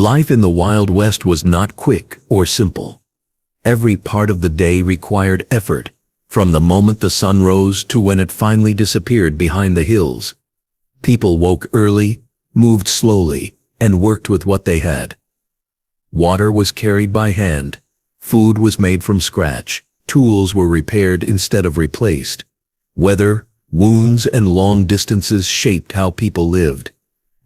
Life in the Wild West was not quick or simple. Every part of the day required effort, from the moment the sun rose to when it finally disappeared behind the hills. People woke early, moved slowly, and worked with what they had. Water was carried by hand, food was made from scratch, tools were repaired instead of replaced. Weather, wounds, and long distances shaped how people lived.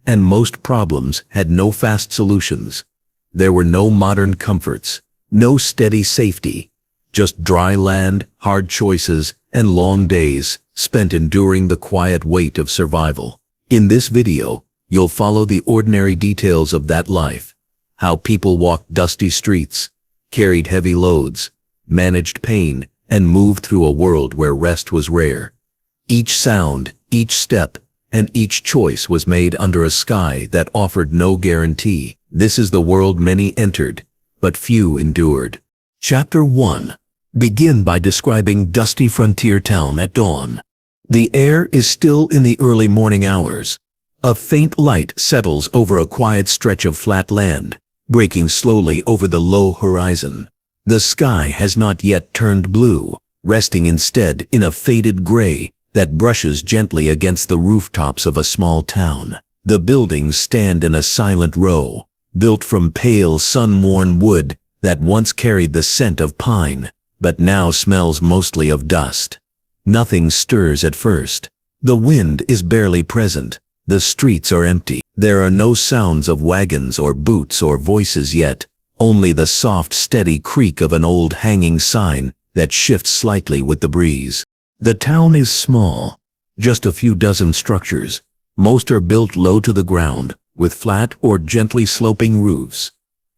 And most problems had no fast solutions. There were no modern comforts, no steady safety, just dry land, hard choices, and long days spent enduring the quiet weight of survival. In this video, you'll follow the ordinary details of that life, how people walked dusty streets, carried heavy loads, managed pain, and moved through a world where rest was rare. Each sound, each step, and each choice was made under a sky that offered no guarantee. This is the world many entered, but few endured. Chapter 1. Begin by describing dusty frontier town at dawn. The air is still in the early morning hours. A faint light settles over a quiet stretch of flat land, breaking slowly over the low horizon. The sky has not yet turned blue, resting instead in a faded gray that brushes gently against the rooftops of a small town. The buildings stand in a silent row, built from pale sun-worn wood that once carried the scent of pine, but now smells mostly of dust. Nothing stirs at first. The wind is barely present. The streets are empty. There are no sounds of wagons or boots or voices yet, only the soft, steady creak of an old hanging sign that shifts slightly with the breeze. The town is small, just a few dozen structures. Most are built low to the ground, with flat or gently sloping roofs.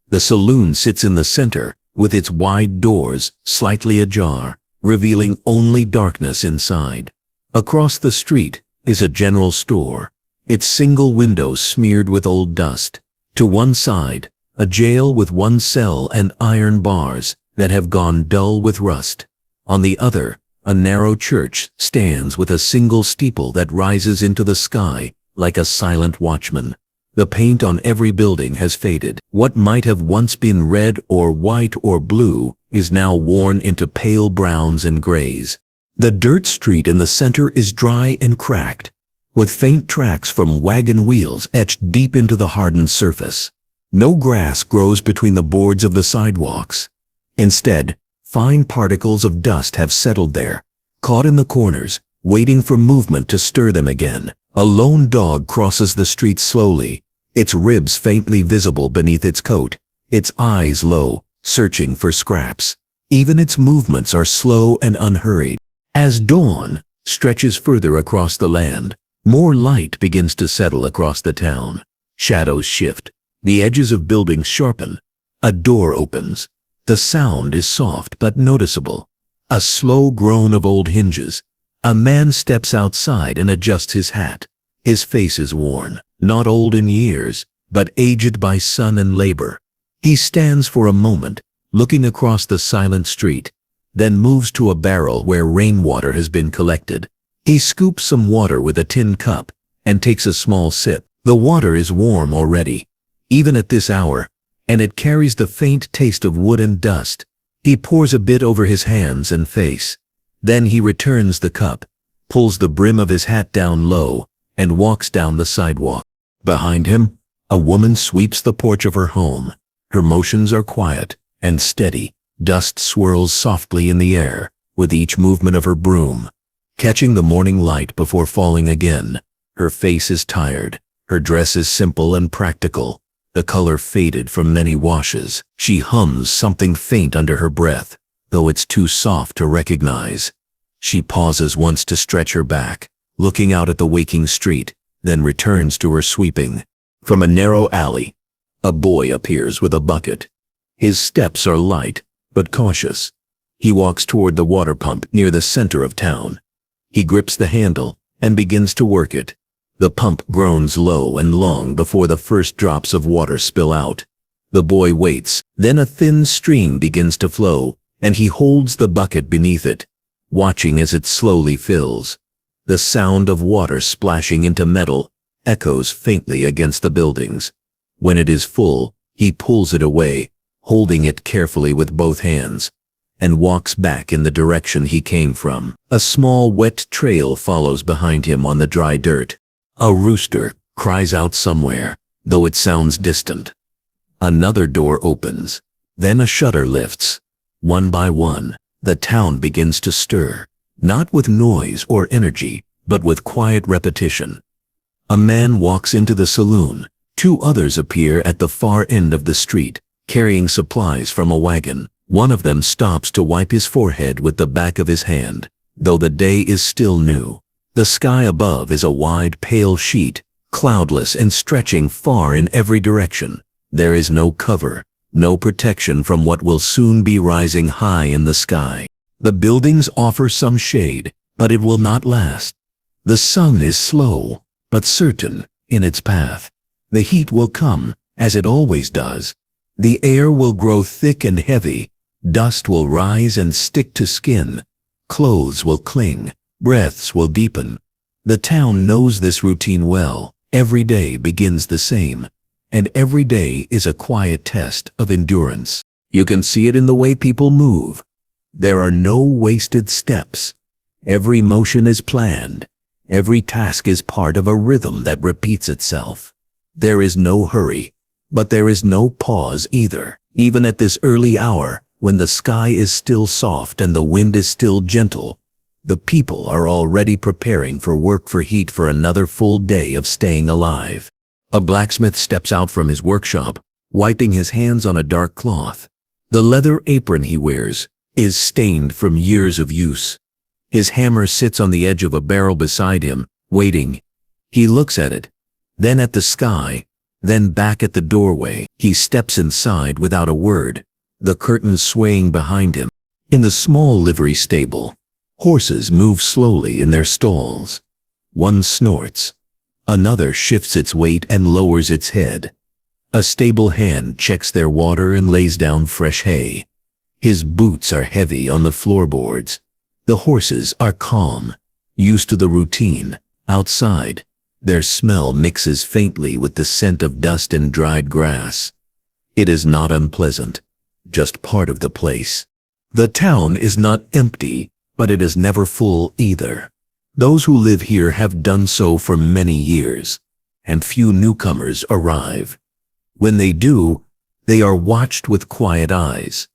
The saloon sits in the center, with its wide doors slightly ajar, revealing only darkness inside. Across the street is a general store, its single window smeared with old dust. To one side, a jail with one cell and iron bars that have gone dull with rust. On the other, a narrow church stands with a single steeple that rises into the sky like a silent watchman. The paint on every building has faded. What might have once been red or white or blue is now worn into pale browns and grays. The dirt street in the center is dry and cracked, with faint tracks from wagon wheels etched deep into the hardened surface. No grass grows between the boards of the sidewalks. Instead, fine particles of dust have settled there, caught in the corners, waiting for movement to stir them again. A lone dog crosses the street slowly, its ribs faintly visible beneath its coat, its eyes low, searching for scraps. Even its movements are slow and unhurried. As dawn stretches further across the land, more light begins to settle across the town. Shadows shift, the edges of buildings sharpen. A door opens. The sound is soft but noticeable. A slow groan of old hinges. A man steps outside and adjusts his hat. His face is worn, not old in years, but aged by sun and labor. He stands for a moment, looking across the silent street, then moves to a barrel where rainwater has been collected. He scoops some water with a tin cup and takes a small sip. The water is warm already, even at this hour, and it carries the faint taste of wood and dust. He pours a bit over his hands and face. Then he returns the cup, pulls the brim of his hat down low, and walks down the sidewalk. Behind him, a woman sweeps the porch of her home. Her motions are quiet and steady. Dust swirls softly in the air with each movement of her broom, catching the morning light before falling again. Her face is tired. Her dress is simple and practical, the color faded from many washes. She hums something faint under her breath, though it's too soft to recognize. She pauses once to stretch her back, looking out at the waking street, then returns to her sweeping. From a narrow alley, a boy appears with a bucket. His steps are light, but cautious. He walks toward the water pump near the center of town. He grips the handle and begins to work it. The pump groans low and long before the first drops of water spill out. The boy waits, then a thin stream begins to flow, and he holds the bucket beneath it, watching as it slowly fills. The sound of water splashing into metal echoes faintly against the buildings. When it is full, He pulls it away, holding it carefully with both hands, and walks back in the direction he came from. A small wet trail follows behind him on the dry dirt. A rooster cries out somewhere, though it sounds distant. Another door opens. Then a shutter lifts. One by one, the town begins to stir, not with noise or energy, but with quiet repetition. A man walks into the saloon. Two others appear at the far end of the street, carrying supplies from a wagon. One of them stops to wipe his forehead with the back of his hand, though the day is still new. The sky above is a wide, pale sheet, cloudless and stretching far in every direction. There is no cover, no protection from what will soon be rising high in the sky. The buildings offer some shade, but it will not last. The sun is slow, but certain, in its path. The heat will come, as it always does. The air will grow thick and heavy. Dust will rise and stick to skin. Clothes will cling. Breaths will deepen. The town knows this routine well. Every day begins the same, and every day is a quiet test of endurance. You can see it in the way people move. There are no wasted steps. Every motion is planned. Every task is part of a rhythm that repeats itself. There is no hurry, but there is no pause either. Even at this early hour, when the sky is still soft and the wind is still gentle, the people are already preparing for work, for heat, for another full day of staying alive. A blacksmith steps out from his workshop, wiping his hands on a dark cloth. The leather apron he wears is stained from years of use. His hammer sits on the edge of a barrel beside him, waiting. He looks at it, then at the sky, then back at the doorway. He steps inside without a word, the curtains swaying behind him. In the small livery stable, horses move slowly in their stalls. One snorts. Another shifts its weight and lowers its head. A stable hand checks their water and lays down fresh hay. His boots are heavy on the floorboards. The horses are calm, used to the routine. Outside, their smell mixes faintly with the scent of dust and dried grass. It is not unpleasant, just part of the place. The town is not empty, but it is never full either. Those who live here have done so for many years, and few newcomers arrive. When they do, they are watched with quiet eyes.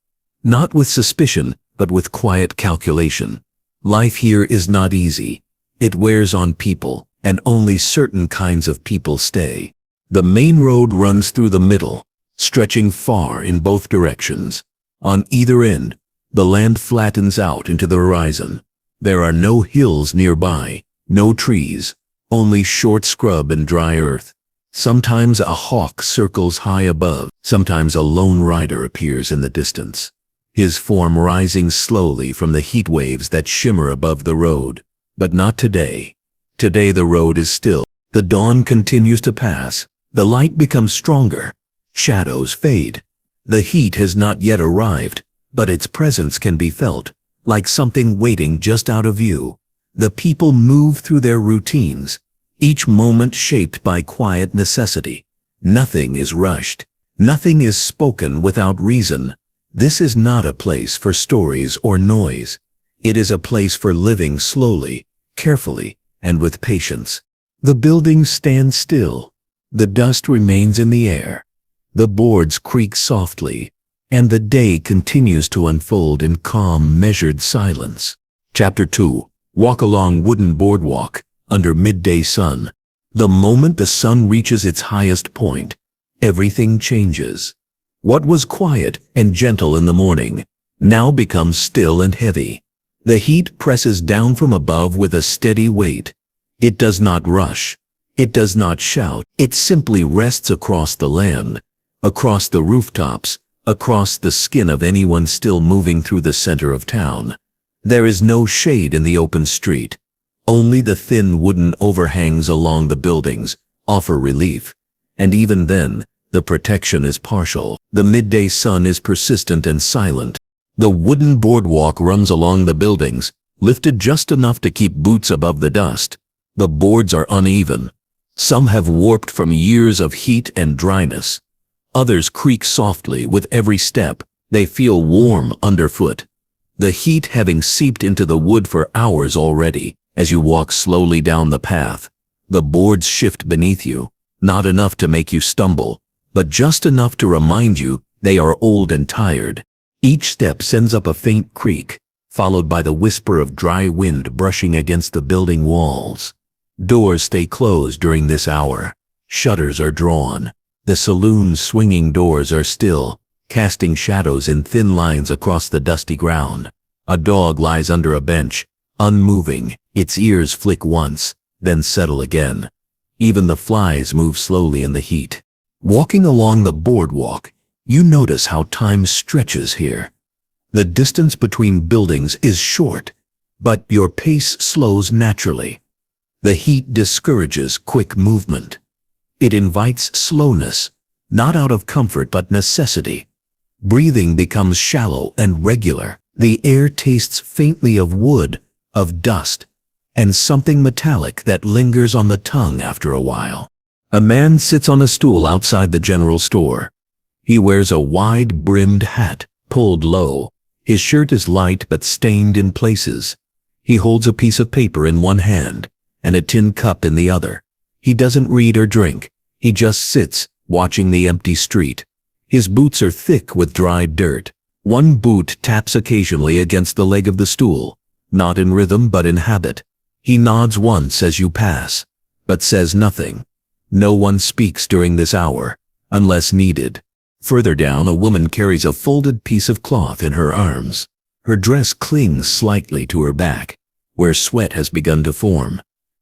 Not with suspicion, but with quiet calculation. Life here is not easy. It wears on people, and only certain kinds of people stay. The main road runs through the middle, stretching far in both directions. On either end, the land flattens out into the horizon. There are no hills nearby, no trees, only short scrub and dry earth. Sometimes a hawk circles high above. Sometimes a lone rider appears in the distance, his form rising slowly from the heat waves that shimmer above the road. But not today. Today the road is still. The dawn continues to pass. The light becomes stronger. Shadows fade. The heat has not yet arrived, but its presence can be felt, like something waiting just out of view. The people move through their routines, each moment shaped by quiet necessity. Nothing is rushed. Nothing is spoken without reason. This is not a place for stories or noise. It is a place for living slowly, carefully, and with patience. The buildings stand still. The dust remains in the air. The boards creak softly, and the day continues to unfold in calm, measured silence. Chapter 2. Walk along wooden boardwalk, under midday sun. The moment the sun reaches its highest point, everything changes. What was quiet and gentle in the morning now becomes still and heavy. The heat presses down from above with a steady weight. It does not rush. It does not shout. It simply rests across the land, across the rooftops, across the skin of anyone still moving through the center of town. There is no shade in the open street. Only the thin wooden overhangs along the buildings offer relief, and even then, the protection is partial. The midday sun is persistent and silent. The wooden boardwalk runs along the buildings, lifted just enough to keep boots above the dust. The boards are uneven. Some have warped from years of heat and dryness. Others creak softly with every step. They feel warm underfoot, the heat having seeped into the wood for hours already. As you walk slowly down the path, the boards shift beneath you, not enough to make you stumble, but just enough to remind you they are old and tired. Each step sends up a faint creak, followed by the whisper of dry wind brushing against the building walls. Doors stay closed during this hour. Shutters are drawn. The saloon's swinging doors are still, casting shadows in thin lines across the dusty ground. A dog lies under a bench, unmoving. Its ears flick once, then settle again. Even the flies move slowly in the heat. Walking along the boardwalk, you notice how time stretches here. The distance between buildings is short, but your pace slows naturally. The heat discourages quick movement. It invites slowness, not out of comfort but necessity. Breathing becomes shallow and regular. The air tastes faintly of wood, of dust, and something metallic that lingers on the tongue after a while. A man sits on a stool outside the general store. He wears a wide-brimmed hat, pulled low. His shirt is light but stained in places. He holds a piece of paper in one hand and a tin cup in the other. He doesn't read or drink. He just sits, watching the empty street. His boots are thick with dried dirt. One boot taps occasionally against the leg of the stool, not in rhythm but in habit. He nods once as you pass, but says nothing. No one speaks during this hour, unless needed. Further down, a woman carries a folded piece of cloth in her arms. Her dress clings slightly to her back, where sweat has begun to form.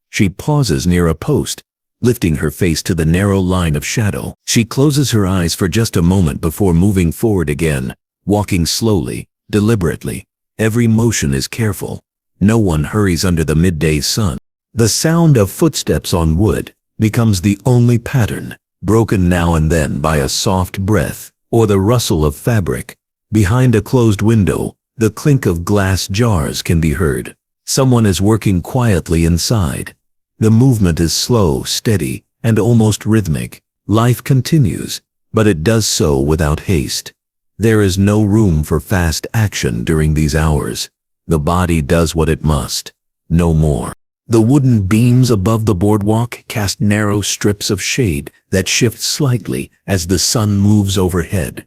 She pauses near a post, lifting her face to the narrow line of shadow. She closes her eyes for just a moment before moving forward again, walking slowly, deliberately. Every motion is careful. No one hurries under the midday sun. The sound of footsteps on wood becomes the only pattern, broken now and then by a soft breath or the rustle of fabric. Behind a closed window, the clink of glass jars can be heard. Someone is working quietly inside. The movement is slow, steady, and almost rhythmic. Life continues, but it does so without haste. There is no room for fast action during these hours. The body does what it must, no more. The wooden beams above the boardwalk cast narrow strips of shade that shift slightly as the sun moves overhead.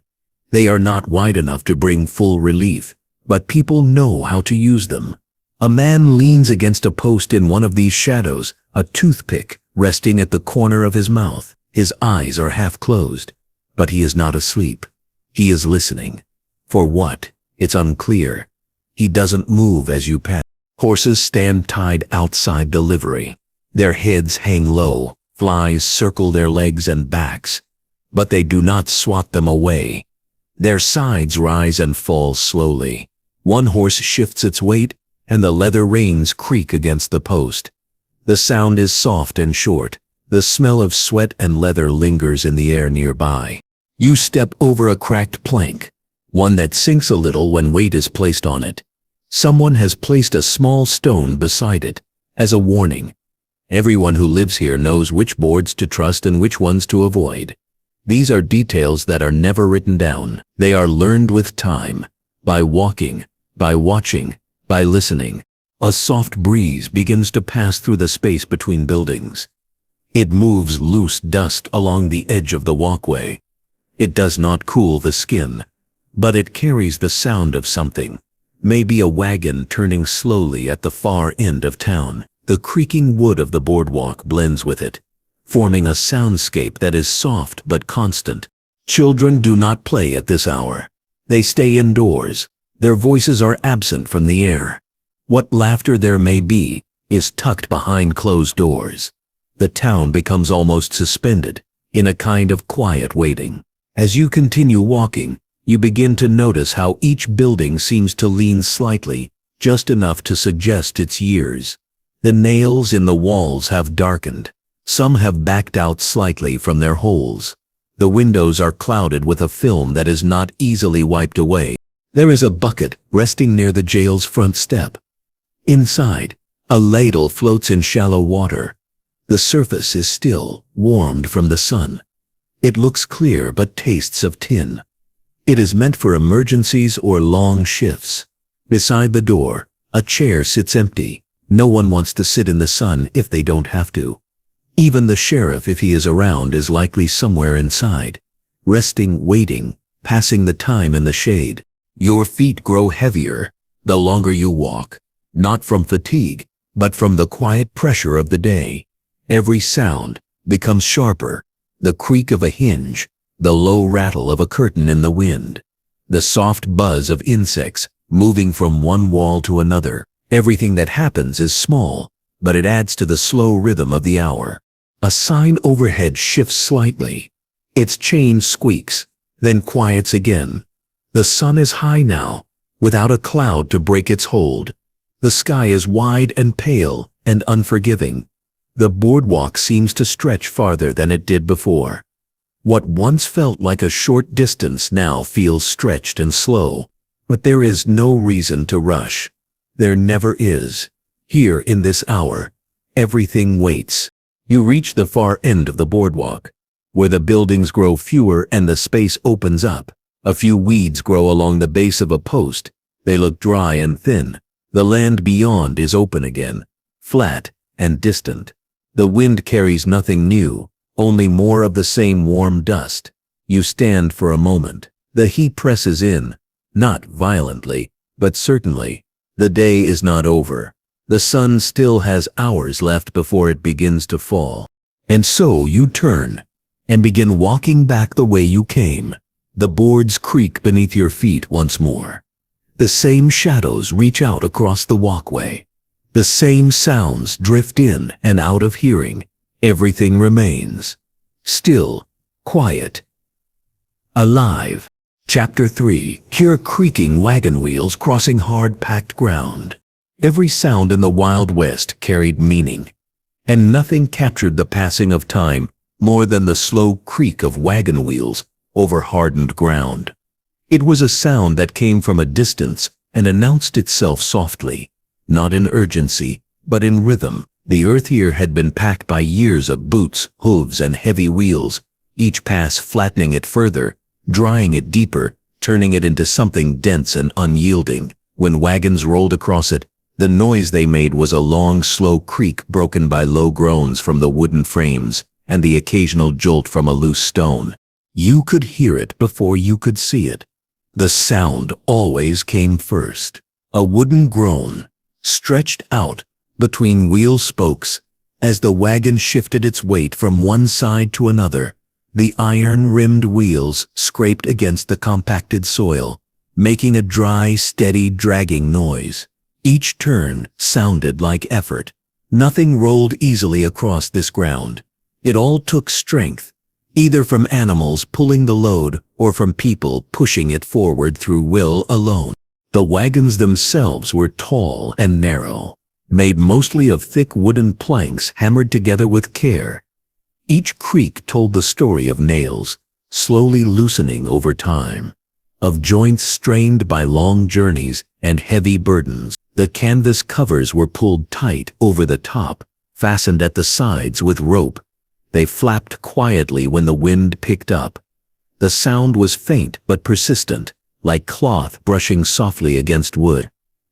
They are not wide enough to bring full relief, but people know how to use them. A man leans against a post in one of these shadows, a toothpick resting at the corner of his mouth. His eyes are half closed, but he is not asleep. He is listening. For what? It's unclear. He doesn't move as you pass. Horses stand tied outside the livery. Their heads hang low. Flies circle their legs and backs, but they do not swat them away. Their sides rise and fall slowly. One horse shifts its weight, and the leather reins creak against the post. The sound is soft and short. The smell of sweat and leather lingers in the air nearby. You step over a cracked plank, one that sinks a little when weight is placed on it. Someone has placed a small stone beside it, as a warning. Everyone who lives here knows which boards to trust and which ones to avoid. These are details that are never written down. They are learned with time, by walking, by watching, by listening. A soft breeze begins to pass through the space between buildings. It moves loose dust along the edge of the walkway. It does not cool the skin, but it carries the sound of something. Maybe a wagon turning slowly at the far end of town. The creaking wood of the boardwalk blends with it, forming a soundscape that is soft but constant. Children do not play at this hour. They stay indoors. Their voices are absent from the air. What laughter there may be is tucked behind closed doors. The town becomes almost suspended, in a kind of quiet waiting. As you continue walking, you begin to notice how each building seems to lean slightly, just enough to suggest its years. The nails in the walls have darkened. Some have backed out slightly from their holes. The windows are clouded with a film that is not easily wiped away. There is a bucket resting near the jail's front step. Inside, a ladle floats in shallow water. The surface is still, warmed from the sun. It looks clear but tastes of tin. It is meant for emergencies or long shifts. Beside the door, a chair sits empty. No one wants to sit in the sun if they don't have to. Even the sheriff, if he is around, is likely somewhere inside, resting, waiting, passing the time in the shade. Your feet grow heavier the longer you walk, not from fatigue, but from the quiet pressure of the day. Every sound becomes sharper, the creak of a hinge, the low rattle of a curtain in the wind, the soft buzz of insects moving from one wall to another. Everything that happens is small, but it adds to the slow rhythm of the hour. A sign overhead shifts slightly. Its chain squeaks, then quiets again. The sun is high now, without a cloud to break its hold. The sky is wide and pale and unforgiving. The boardwalk seems to stretch farther than it did before. What once felt like a short distance now feels stretched and slow. But there is no reason to rush. There never is. Here in this hour, everything waits. You reach the far end of the boardwalk, where the buildings grow fewer and the space opens up. A few weeds grow along the base of a post. They look dry and thin. The land beyond is open again, flat and distant. The wind carries nothing new, only more of the same warm dust. You stand for a moment. The heat presses in, not violently, but certainly. The day is not over. The sun still has hours left before it begins to fall. And so you turn and begin walking back the way you came. The boards creak beneath your feet once more. The same shadows reach out across the walkway. The same sounds drift in and out of hearing. Everything remains still, quiet, alive. Chapter 3. Hear creaking wagon wheels crossing hard-packed ground. Every sound in the Wild West carried meaning, and nothing captured the passing of time more than the slow creak of wagon wheels over hardened ground. It was a sound that came from a distance and announced itself softly, not in urgency, but in rhythm. The earth here had been packed by years of boots, hooves, and heavy wheels, each pass flattening it further, drying it deeper, turning it into something dense and unyielding. When wagons rolled across it, the noise they made was a long, slow creak broken by low groans from the wooden frames and the occasional jolt from a loose stone. You could hear it before you could see it. The sound always came first. A wooden groan, stretched out between wheel spokes as the wagon shifted its weight from one side to another. The iron-rimmed wheels scraped against the compacted soil, making a dry, steady, dragging noise. Each turn sounded like effort. Nothing rolled easily across this ground. It all took strength, either from animals pulling the load or from people pushing it forward through will alone. The wagons themselves were tall and narrow, made mostly of thick wooden planks hammered together with care. Each creak told the story of nails, slowly loosening over time, of joints strained by long journeys and heavy burdens. The canvas covers were pulled tight over the top, fastened at the sides with rope. They flapped quietly when the wind picked up. The sound was faint but persistent, like cloth brushing softly against wood.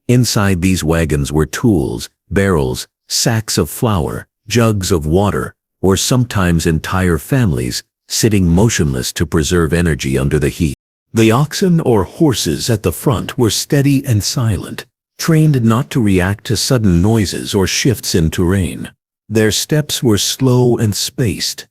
Inside these wagons were tools, barrels, sacks of flour, jugs of water, or sometimes entire families, sitting motionless to preserve energy under the heat. The oxen or horses at the front were steady and silent, trained not to react to sudden noises or shifts in terrain. Their steps were slow and spaced.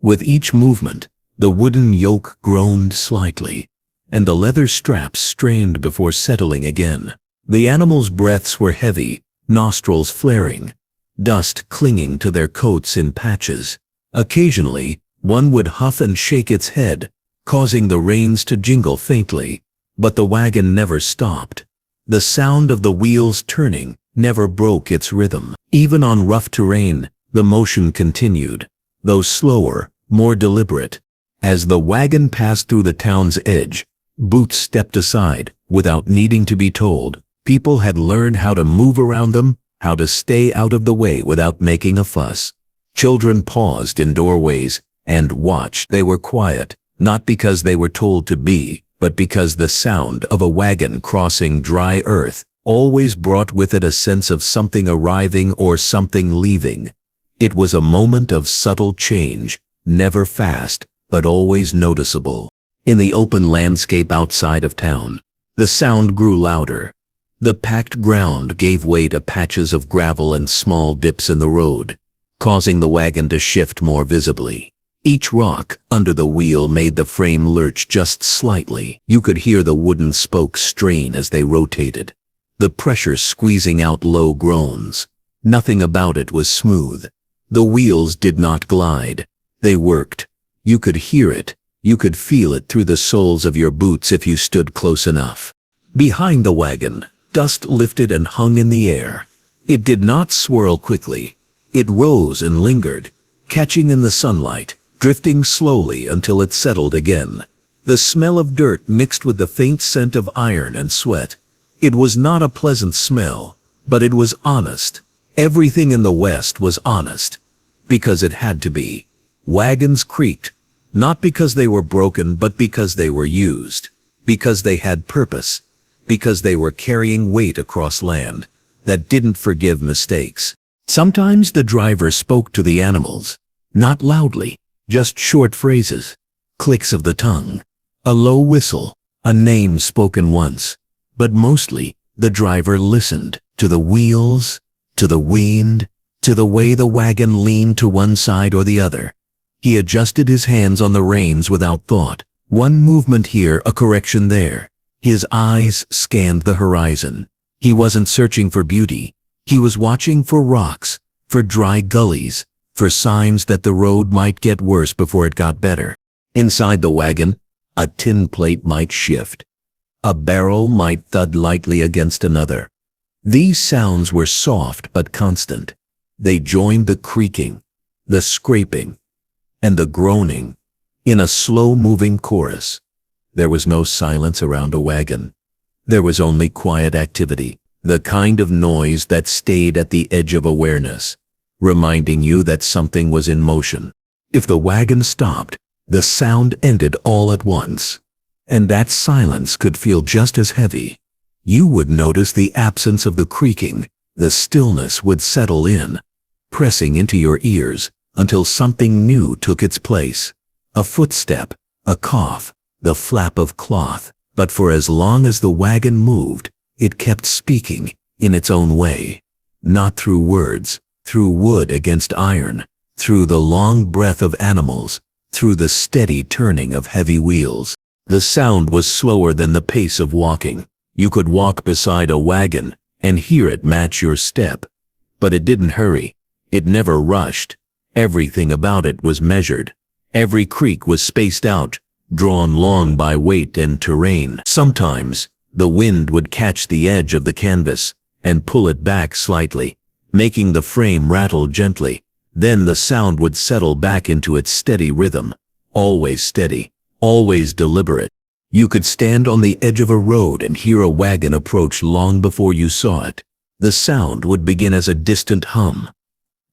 With each movement, the wooden yoke groaned slightly, and the leather straps strained before settling again. The animals' breaths were heavy, nostrils flaring, dust clinging to their coats in patches. Occasionally, one would huff and shake its head, causing the reins to jingle faintly, but the wagon never stopped. The sound of the wheels turning never broke its rhythm. Even on rough terrain, the motion continued, though slower, more deliberate. As the wagon passed through the town's edge, boots stepped aside without needing to be told. People had learned how to move around them, how to stay out of the way without making a fuss. Children paused in doorways, and watched. They were quiet, not because they were told to be, but because the sound of a wagon crossing dry earth always brought with it a sense of something arriving or something leaving. It was a moment of subtle change, never fast, but always noticeable. In the open landscape outside of town, the sound grew louder. The packed ground gave way to patches of gravel and small dips in the road, causing the wagon to shift more visibly. Each rock under the wheel made the frame lurch just slightly. You could hear the wooden spokes strain as they rotated, the pressure squeezing out low groans. Nothing about it was smooth. The wheels did not glide. They worked. You could hear it. You could feel it through the soles of your boots if you stood close enough. Behind the wagon, dust lifted and hung in the air. It did not swirl quickly. It rose and lingered, catching in the sunlight, drifting slowly until it settled again. The smell of dirt mixed with the faint scent of iron and sweat. It was not a pleasant smell, but it was honest. Everything in the West was honest, because it had to be. Wagons creaked, not because they were broken, but because they were used, because they had purpose, because they were carrying weight across land that didn't forgive mistakes. Sometimes the driver spoke to the animals, not loudly, just short phrases, clicks of the tongue, a low whistle, a name spoken once. But mostly, the driver listened to the wheels, to the wind, to the way the wagon leaned to one side or the other. He adjusted his hands on the reins without thought. One movement here, a correction there. His eyes scanned the horizon. He wasn't searching for beauty. He was watching for rocks, for dry gullies, for signs that the road might get worse before it got better. Inside the wagon, a tin plate might shift. A barrel might thud lightly against another. These sounds were soft but constant. They joined the creaking, the scraping, and the groaning in a slow-moving chorus. There was no silence around a wagon. There was only quiet activity, the kind of noise that stayed at the edge of awareness, reminding you that something was in motion. If the wagon stopped, the sound ended all at once. And that silence could feel just as heavy. You would notice the absence of the creaking. The stillness would settle in, pressing into your ears until something new took its place. A footstep, a cough, the flap of cloth. But for as long as the wagon moved, it kept speaking in its own way. Not through words, through wood against iron, through the long breath of animals, through the steady turning of heavy wheels. The sound was slower than the pace of walking. You could walk beside a wagon and hear it match your step. But it didn't hurry. It never rushed. Everything about it was measured. Every creak was spaced out, drawn long by weight and terrain. Sometimes, the wind would catch the edge of the canvas and pull it back slightly, making the frame rattle gently. Then the sound would settle back into its steady rhythm, always steady, always deliberate. You could stand on the edge of a road and hear a wagon approach long before you saw it. The sound would begin as a distant hum,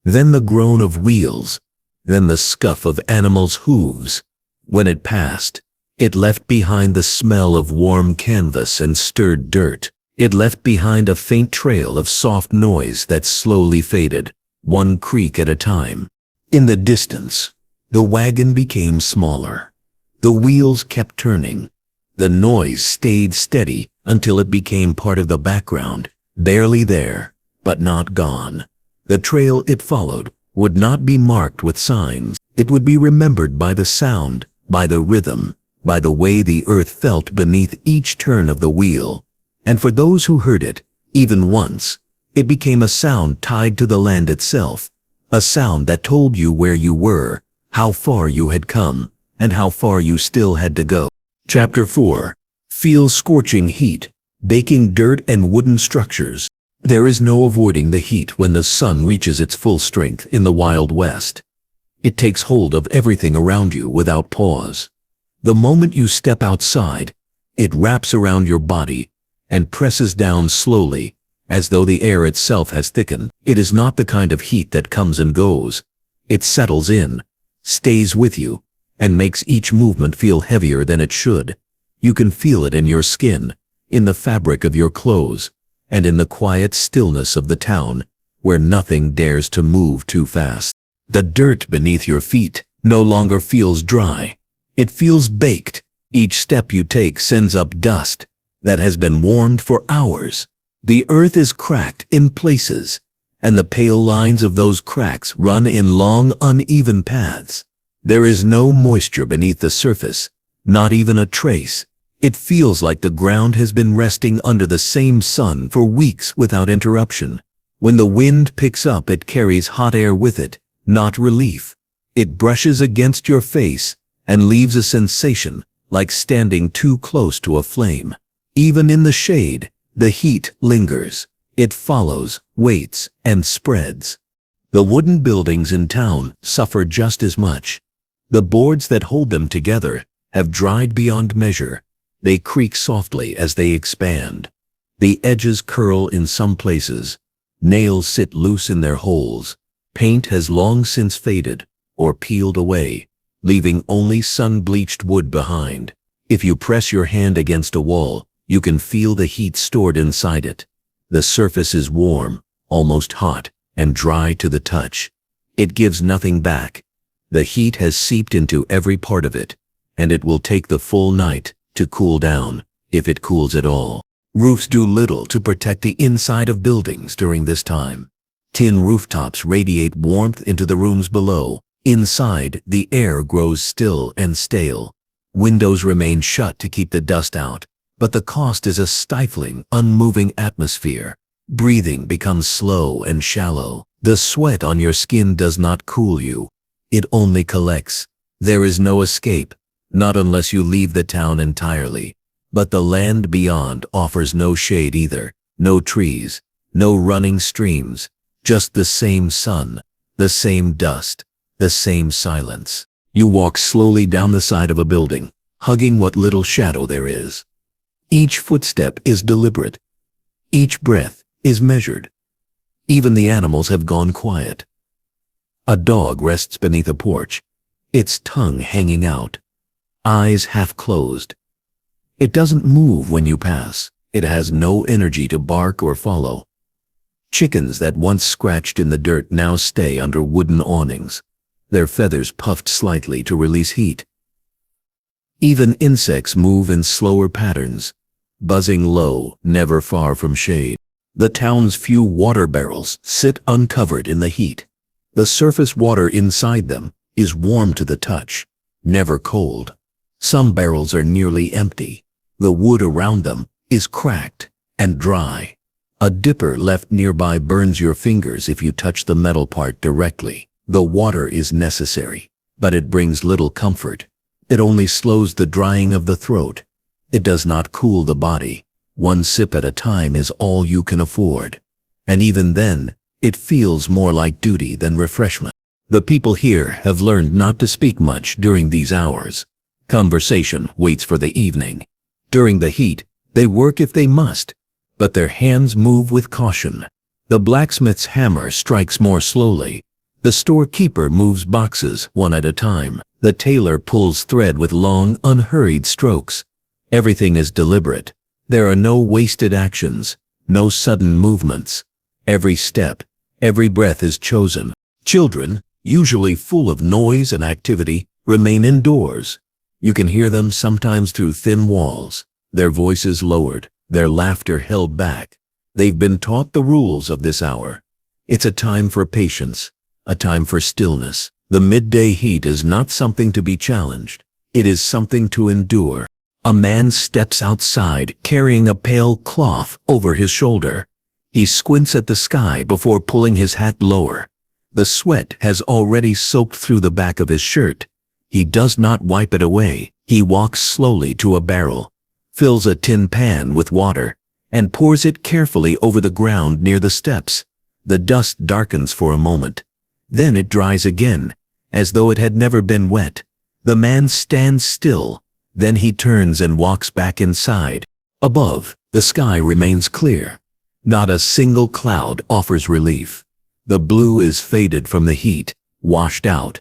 then the groan of wheels, then the scuff of animals' hooves. When it passed, it left behind the smell of warm canvas and stirred dirt. It left behind a faint trail of soft noise that slowly faded, one creak at a time. In the distance, the wagon became smaller. The wheels kept turning. The noise stayed steady until it became part of the background, barely there, but not gone. The trail it followed would not be marked with signs. It would be remembered by the sound, by the rhythm, by the way the earth felt beneath each turn of the wheel. And for those who heard it, even once, it became a sound tied to the land itself, a sound that told you where you were, how far you had come, and how far you still had to go. Chapter 4. Feel scorching heat, baking dirt and wooden structures. There is no avoiding the heat when the sun reaches its full strength in the Wild West. It takes hold of everything around you without pause. The moment you step outside, it wraps around your body and presses down slowly, as though the air itself has thickened. It is not the kind of heat that comes and goes. It settles in, stays with you, and makes each movement feel heavier than it should. You can feel it in your skin, in the fabric of your clothes, and in the quiet stillness of the town, where nothing dares to move too fast. The dirt beneath your feet no longer feels dry. It feels baked. Each step you take sends up dust that has been warmed for hours. The earth is cracked in places, and the pale lines of those cracks run in long, uneven paths. There is no moisture beneath the surface, not even a trace. It feels like the ground has been resting under the same sun for weeks without interruption. When the wind picks up, it carries hot air with it, not relief. It brushes against your face and leaves a sensation like standing too close to a flame. Even in the shade, the heat lingers. It follows, waits, and spreads. The wooden buildings in town suffer just as much. The boards that hold them together have dried beyond measure. They creak softly as they expand. The edges curl in some places. Nails sit loose in their holes. Paint has long since faded or peeled away, leaving only sun-bleached wood behind. If you press your hand against a wall, you can feel the heat stored inside it. The surface is warm, almost hot, and dry to the touch. It gives nothing back. The heat has seeped into every part of it, and it will take the full night to cool down, if it cools at all. Roofs do little to protect the inside of buildings during this time. Tin rooftops radiate warmth into the rooms below. Inside, the air grows still and stale. Windows remain shut to keep the dust out, but the cost is a stifling, unmoving atmosphere. Breathing becomes slow and shallow. The sweat on your skin does not cool you. It only collects. There is no escape, not unless you leave the town entirely. But the land beyond offers no shade either, no trees, no running streams, just the same sun, the same dust, the same silence. You walk slowly down the side of a building, hugging what little shadow there is. Each footstep is deliberate. Each breath is measured. Even the animals have gone quiet. A dog rests beneath a porch, its tongue hanging out, eyes half closed. It doesn't move when you pass. It has no energy to bark or follow. Chickens that once scratched in the dirt now stay under wooden awnings, their feathers puffed slightly to release heat. Even insects move in slower patterns, buzzing low, never far from shade. The town's few water barrels sit uncovered in the heat. The surface water inside them is warm to the touch, never cold. Some barrels are nearly empty. The wood around them is cracked and dry. A dipper left nearby burns your fingers if you touch the metal part directly. The water is necessary, but it brings little comfort. It only slows the drying of the throat. It does not cool the body. One sip at a time is all you can afford. And even then, it feels more like duty than refreshment. The people here have learned not to speak much during these hours. Conversation waits for the evening. During the heat, they work if they must, but their hands move with caution. The blacksmith's hammer strikes more slowly. The storekeeper moves boxes one at a time. The tailor pulls thread with long, unhurried strokes. Everything is deliberate. There are no wasted actions, no sudden movements. Every step, every breath is chosen. Children, usually full of noise and activity, remain indoors. You can hear them sometimes through thin walls, their voices lowered, their laughter held back. They've been taught the rules of this hour. It's a time for patience, a time for stillness. The midday heat is not something to be challenged. It is something to endure. A man steps outside carrying a pale cloth over his shoulder. He squints at the sky before pulling his hat lower. The sweat has already soaked through the back of his shirt. He does not wipe it away. He walks slowly to a barrel, fills a tin pan with water, and pours it carefully over the ground near the steps. The dust darkens for a moment. Then it dries again, as though it had never been wet. The man stands still. Then he turns and walks back inside. Above, the sky remains clear. Not a single cloud offers relief. The blue is faded from the heat, washed out.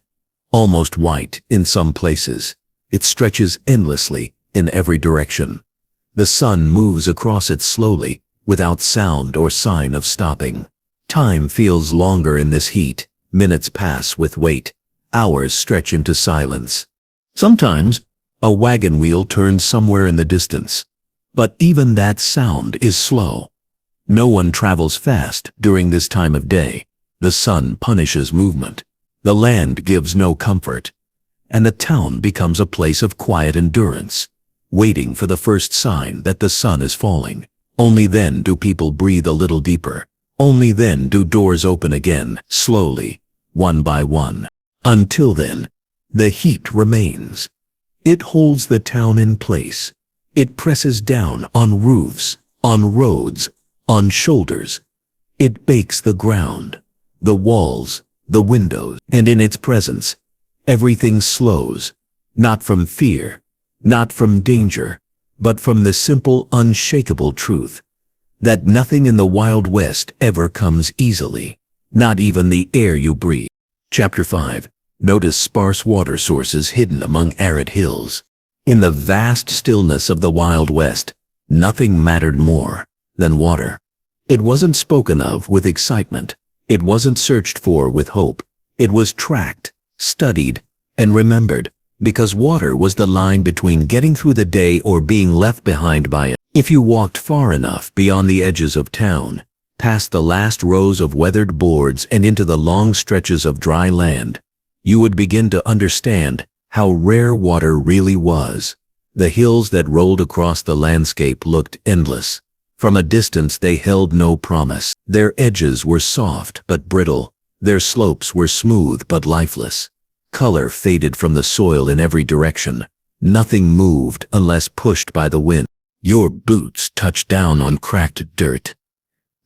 almost white in some places. It stretches endlessly in every direction. The sun moves across it slowly, without sound or sign of stopping. Time feels longer in this heat. Minutes pass with wait. Hours stretch into silence. Sometimes, a wagon wheel turns somewhere in the distance. But even that sound is slow. No one travels fast during this time of day. The sun punishes movement. The land gives no comfort. And the town becomes a place of quiet endurance, waiting for the first sign that the sun is falling. Only then do people breathe a little deeper. Only then do doors open again, slowly, one by one. Until then, the heat remains. It holds the town in place. It presses down on roofs, on roads, on shoulders. It bakes the ground, the walls, the windows, and in its presence, everything slows, not from fear, not from danger, but from the simple, unshakable truth that nothing in the Wild West ever comes easily, not even the air you breathe. Chapter 5. Notice sparse water sources hidden among arid hills. In the vast stillness of the Wild West, nothing mattered more than water. It wasn't spoken of with excitement. It wasn't searched for with hope. It was tracked, studied, and remembered, because water was the line between getting through the day or being left behind by it. If you walked far enough beyond the edges of town, past the last rows of weathered boards and into the long stretches of dry land, you would begin to understand how rare water really was. The hills that rolled across the landscape looked endless. From a distance they held no promise. Their edges were soft but brittle. Their slopes were smooth but lifeless. Color faded from the soil in every direction. Nothing moved unless pushed by the wind. Your boots touched down on cracked dirt.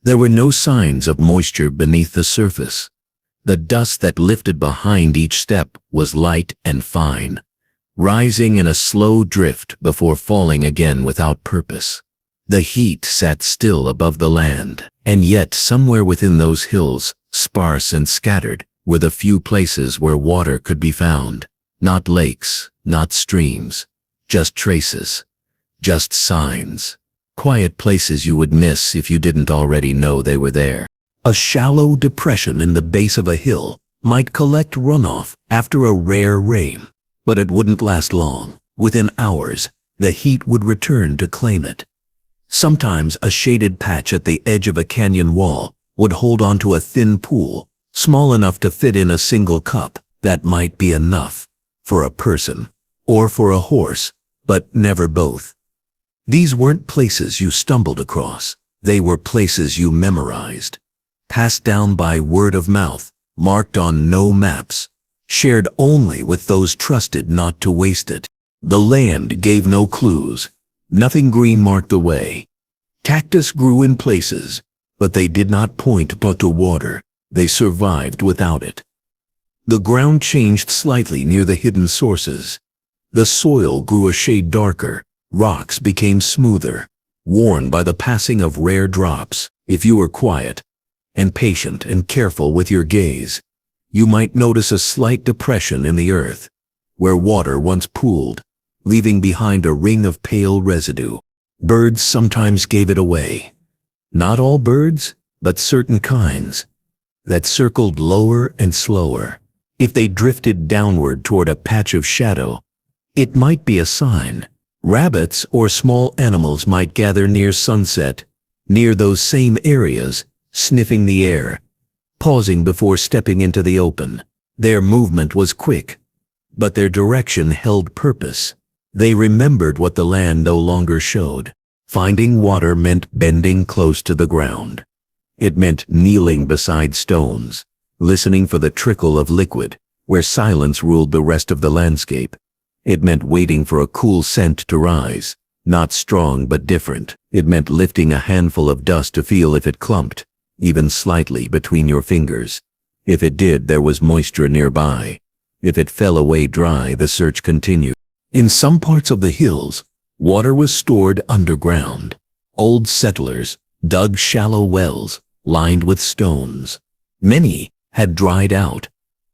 There were no signs of moisture beneath the surface. The dust that lifted behind each step was light and fine, rising in a slow drift before falling again without purpose. The heat sat still above the land, and yet somewhere within those hills, sparse and scattered, were the few places where water could be found. Not lakes, not streams, just traces, just signs. Quiet places you would miss if you didn't already know they were there. A shallow depression in the base of a hill might collect runoff after a rare rain, but it wouldn't last long. Within hours, the heat would return to claim it. Sometimes a shaded patch at the edge of a canyon wall would hold onto a thin pool, small enough to fit in a single cup. That might be enough for a person or for a horse, but never both. These weren't places you stumbled across. They were places you memorized, passed down by word of mouth, marked on no maps, shared only with those trusted not to waste it. The land gave no clues. Nothing green marked the way. Cactus grew in places, but they did not point but to water. They survived without it. The ground changed slightly near the hidden sources. The soil grew a shade darker. Rocks became smoother, worn by the passing of rare drops. If you were quiet and patient and careful with your gaze, you might notice a slight depression in the earth, where water once pooled, leaving behind a ring of pale residue. Birds sometimes gave it away. Not all birds, but certain kinds, that circled lower and slower. If they drifted downward toward a patch of shadow, it might be a sign. Rabbits or small animals might gather near sunset, near those same areas, sniffing the air, pausing before stepping into the open. Their movement was quick, but their direction held purpose. They remembered what the land no longer showed. Finding water meant bending close to the ground. It meant kneeling beside stones, listening for the trickle of liquid, where silence ruled the rest of the landscape. It meant waiting for a cool scent to rise, not strong but different. It meant lifting a handful of dust to feel if it clumped, even slightly, between your fingers. If it did, there was moisture nearby. If it fell away dry, the search continued. In some parts of the hills, water was stored underground. Old settlers dug shallow wells lined with stones. Many had dried out.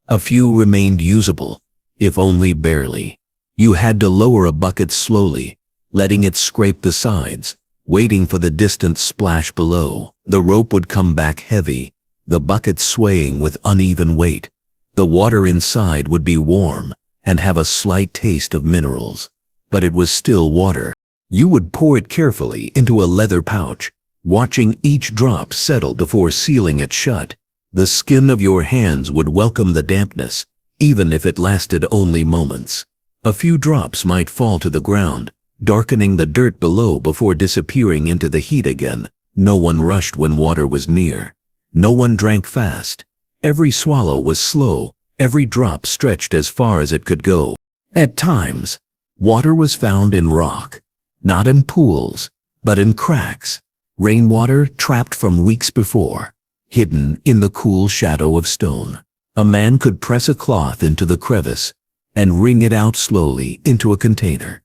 A few remained usable, if only barely. You had to lower a bucket slowly, letting it scrape the sides, waiting for the distant splash below. The rope would come back heavy, the bucket swaying with uneven weight. The water inside would be warm and have a slight taste of minerals, but it was still water. You would pour it carefully into a leather pouch, watching each drop settle before sealing it shut. The skin of your hands would welcome the dampness, even if it lasted only moments. A few drops might fall to the ground, darkening the dirt below before disappearing into the heat again. No one rushed when water was near. No one drank fast. Every swallow was slow, every drop stretched as far as it could go. At times, water was found in rock, not in pools, but in cracks. Rainwater trapped from weeks before, hidden in the cool shadow of stone. A man could press a cloth into the crevice and wring it out slowly into a container.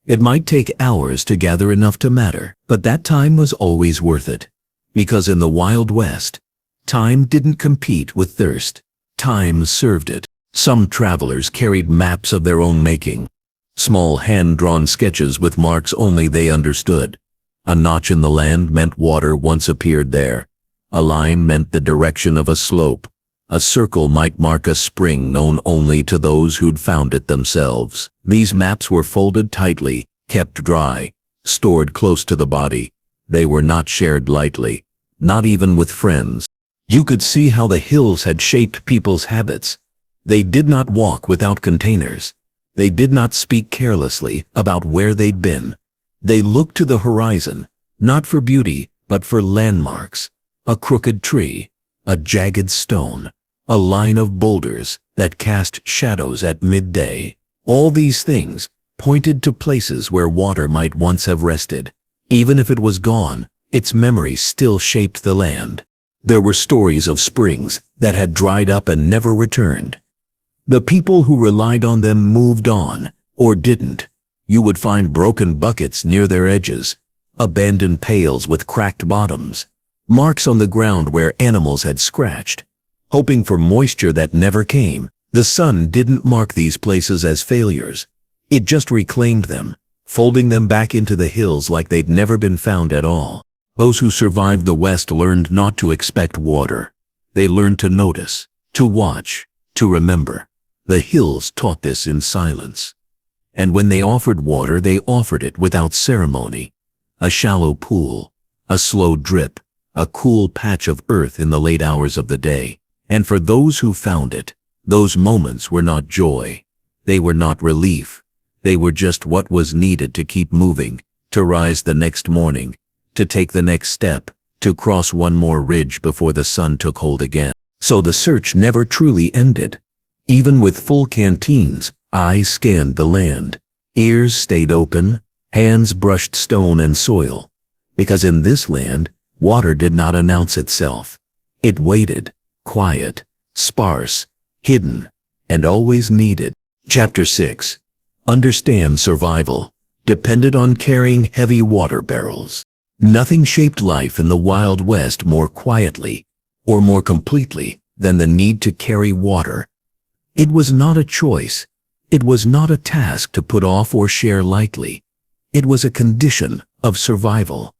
It might take hours to gather enough to matter, but that time was always worth it. Because in the Wild West, time didn't compete with thirst. Time served it. Some travelers carried maps of their own making, small hand-drawn sketches with marks only they understood. A notch in the land meant water once appeared there. A line meant the direction of a slope. A circle might mark a spring known only to those who'd found it themselves. These maps were folded tightly, kept dry, stored close to the body. They were not shared lightly, not even with friends. You could see how the hills had shaped people's habits. They did not walk without containers. They did not speak carelessly about where they'd been. They looked to the horizon, not for beauty, but for landmarks. A crooked tree, a jagged stone, a line of boulders that cast shadows at midday. All these things pointed to places where water might once have rested. Even if it was gone, its memory still shaped the land. There were stories of springs that had dried up and never returned. The people who relied on them moved on, or didn't. You would find broken buckets near their edges, abandoned pails with cracked bottoms, marks on the ground where animals had scratched, hoping for moisture that never came. The sun didn't mark these places as failures. It just reclaimed them, folding them back into the hills like they'd never been found at all. Those who survived the West learned not to expect water. They learned to notice, to watch, to remember. The hills taught this in silence. And when they offered water, they offered it without ceremony. A shallow pool, a slow drip, a cool patch of earth in the late hours of the day. And for those who found it, those moments were not joy. They were not relief. They were just what was needed to keep moving, to rise the next morning, to take the next step, to cross one more ridge before the sun took hold again. So the search never truly ended. Even with full canteens, eyes scanned the land. Ears stayed open, hands brushed stone and soil. Because in this land, water did not announce itself. It waited, quiet, sparse, hidden, and always needed. Chapter 6. Understand survival. Depended on carrying heavy water barrels. Nothing shaped life in the Wild West more quietly, or more completely, than the need to carry water. It was not a choice. It was not a task to put off or share lightly. It was a condition of survival.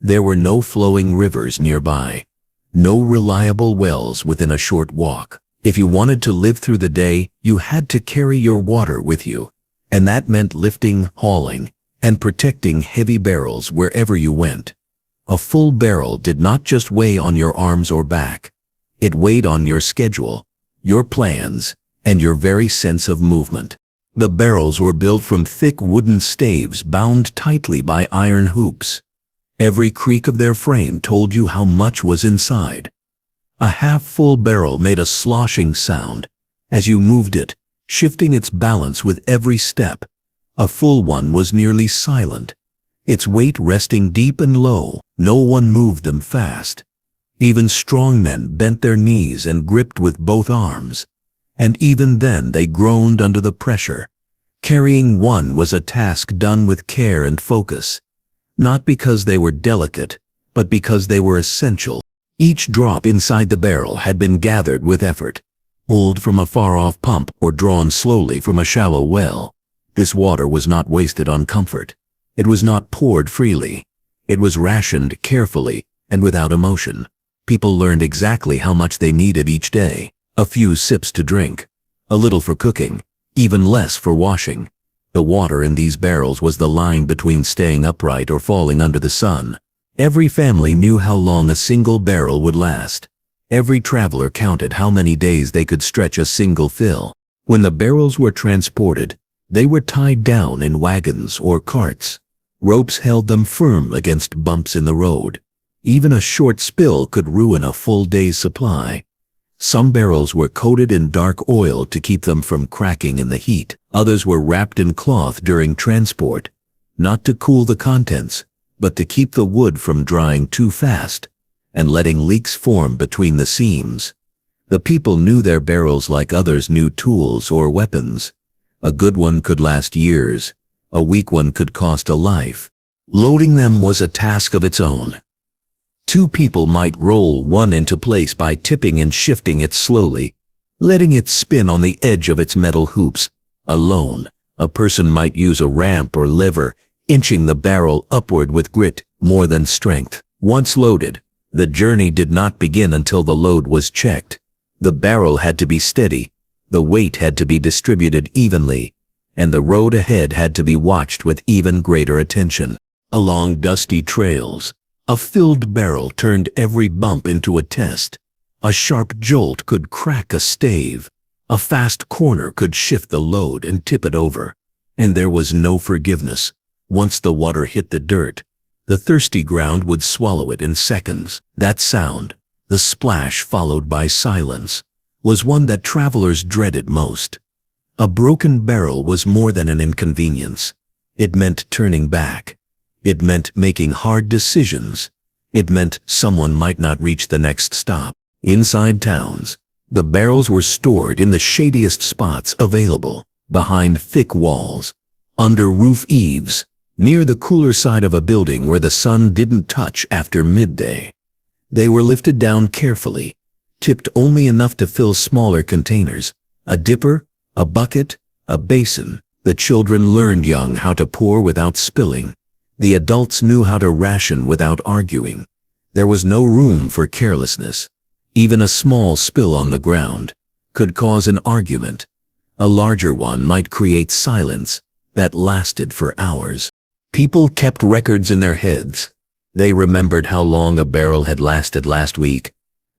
There were no flowing rivers nearby, no reliable wells within a short walk. If you wanted to live through the day, you had to carry your water with you, and that meant lifting, hauling, and protecting heavy barrels wherever you went. A full barrel did not just weigh on your arms or back. It weighed on your schedule, your plans, and your very sense of movement. The barrels were built from thick wooden staves bound tightly by iron hoops. Every creak of their frame told you how much was inside. A half-full barrel made a sloshing sound as you moved it, shifting its balance with every step. A full one was nearly silent, its weight resting deep and low. No one moved them fast. Even strong men bent their knees and gripped with both arms. And even then they groaned under the pressure. Carrying one was a task done with care and focus. Not because they were delicate, but because they were essential. Each drop inside the barrel had been gathered with effort. pulled from a far-off pump or drawn slowly from a shallow well. This water was not wasted on comfort. It was not poured freely. It was rationed carefully and without emotion. People learned exactly how much they needed each day. A few sips to drink, a little for cooking, even less for washing. The water in these barrels was the line between staying upright or falling under the sun. Every family knew how long a single barrel would last. Every traveler counted how many days they could stretch a single fill. When the barrels were transported, they were tied down in wagons or carts. Ropes held them firm against bumps in the road. Even a short spill could ruin a full day's supply. Some barrels were coated in dark oil to keep them from cracking in the heat. Others were wrapped in cloth during transport, not to cool the contents, but to keep the wood from drying too fast and letting leaks form between the seams. The people knew their barrels like others knew tools or weapons. A good one could last years. A weak one could cost a life. Loading them was a task of its own. Two people might roll one into place by tipping and shifting it slowly, letting it spin on the edge of its metal hoops. Alone, a person might use a ramp or lever, inching the barrel upward with grit more than strength. Once loaded, the journey did not begin until the load was checked. The barrel had to be steady, the weight had to be distributed evenly, and the road ahead had to be watched with even greater attention. Along dusty trails, a filled barrel turned every bump into a test. A sharp jolt could crack a stave. A fast corner could shift the load and tip it over. And there was no forgiveness. Once the water hit the dirt, the thirsty ground would swallow it in seconds. That sound, the splash followed by silence, was one that travelers dreaded most. A broken barrel was more than an inconvenience. It meant turning back. It meant making hard decisions. It meant someone might not reach the next stop. Inside towns, the barrels were stored in the shadiest spots available, behind thick walls, under roof eaves, near the cooler side of a building where the sun didn't touch after midday. They were lifted down carefully, tipped only enough to fill smaller containers, a dipper, a bucket, a basin. The children learned young how to pour without spilling. The adults knew how to ration without arguing. There was no room for carelessness. Even a small spill on the ground could cause an argument. A larger one might create silence that lasted for hours. People kept records in their heads. They remembered how long a barrel had lasted last week.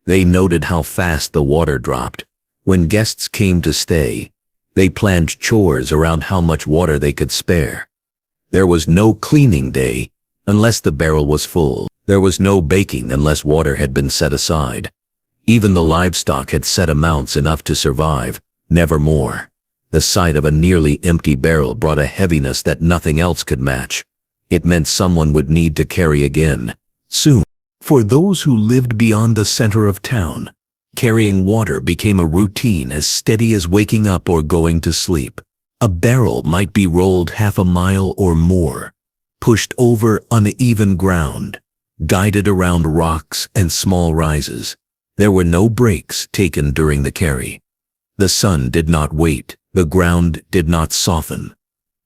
They noted how fast the water dropped. When guests came to stay, they planned chores around how much water they could spare. There was no cleaning day unless the barrel was full. There was no baking unless water had been set aside. Even the livestock had set amounts enough to survive, never more. The sight of a nearly empty barrel brought a heaviness that nothing else could match. It meant someone would need to carry again, soon. For those who lived beyond the center of town, carrying water became a routine as steady as waking up or going to sleep. A barrel might be rolled half a mile or more, pushed over uneven ground, guided around rocks and small rises. There were no breaks taken during the carry. The sun did not wait, the ground did not soften,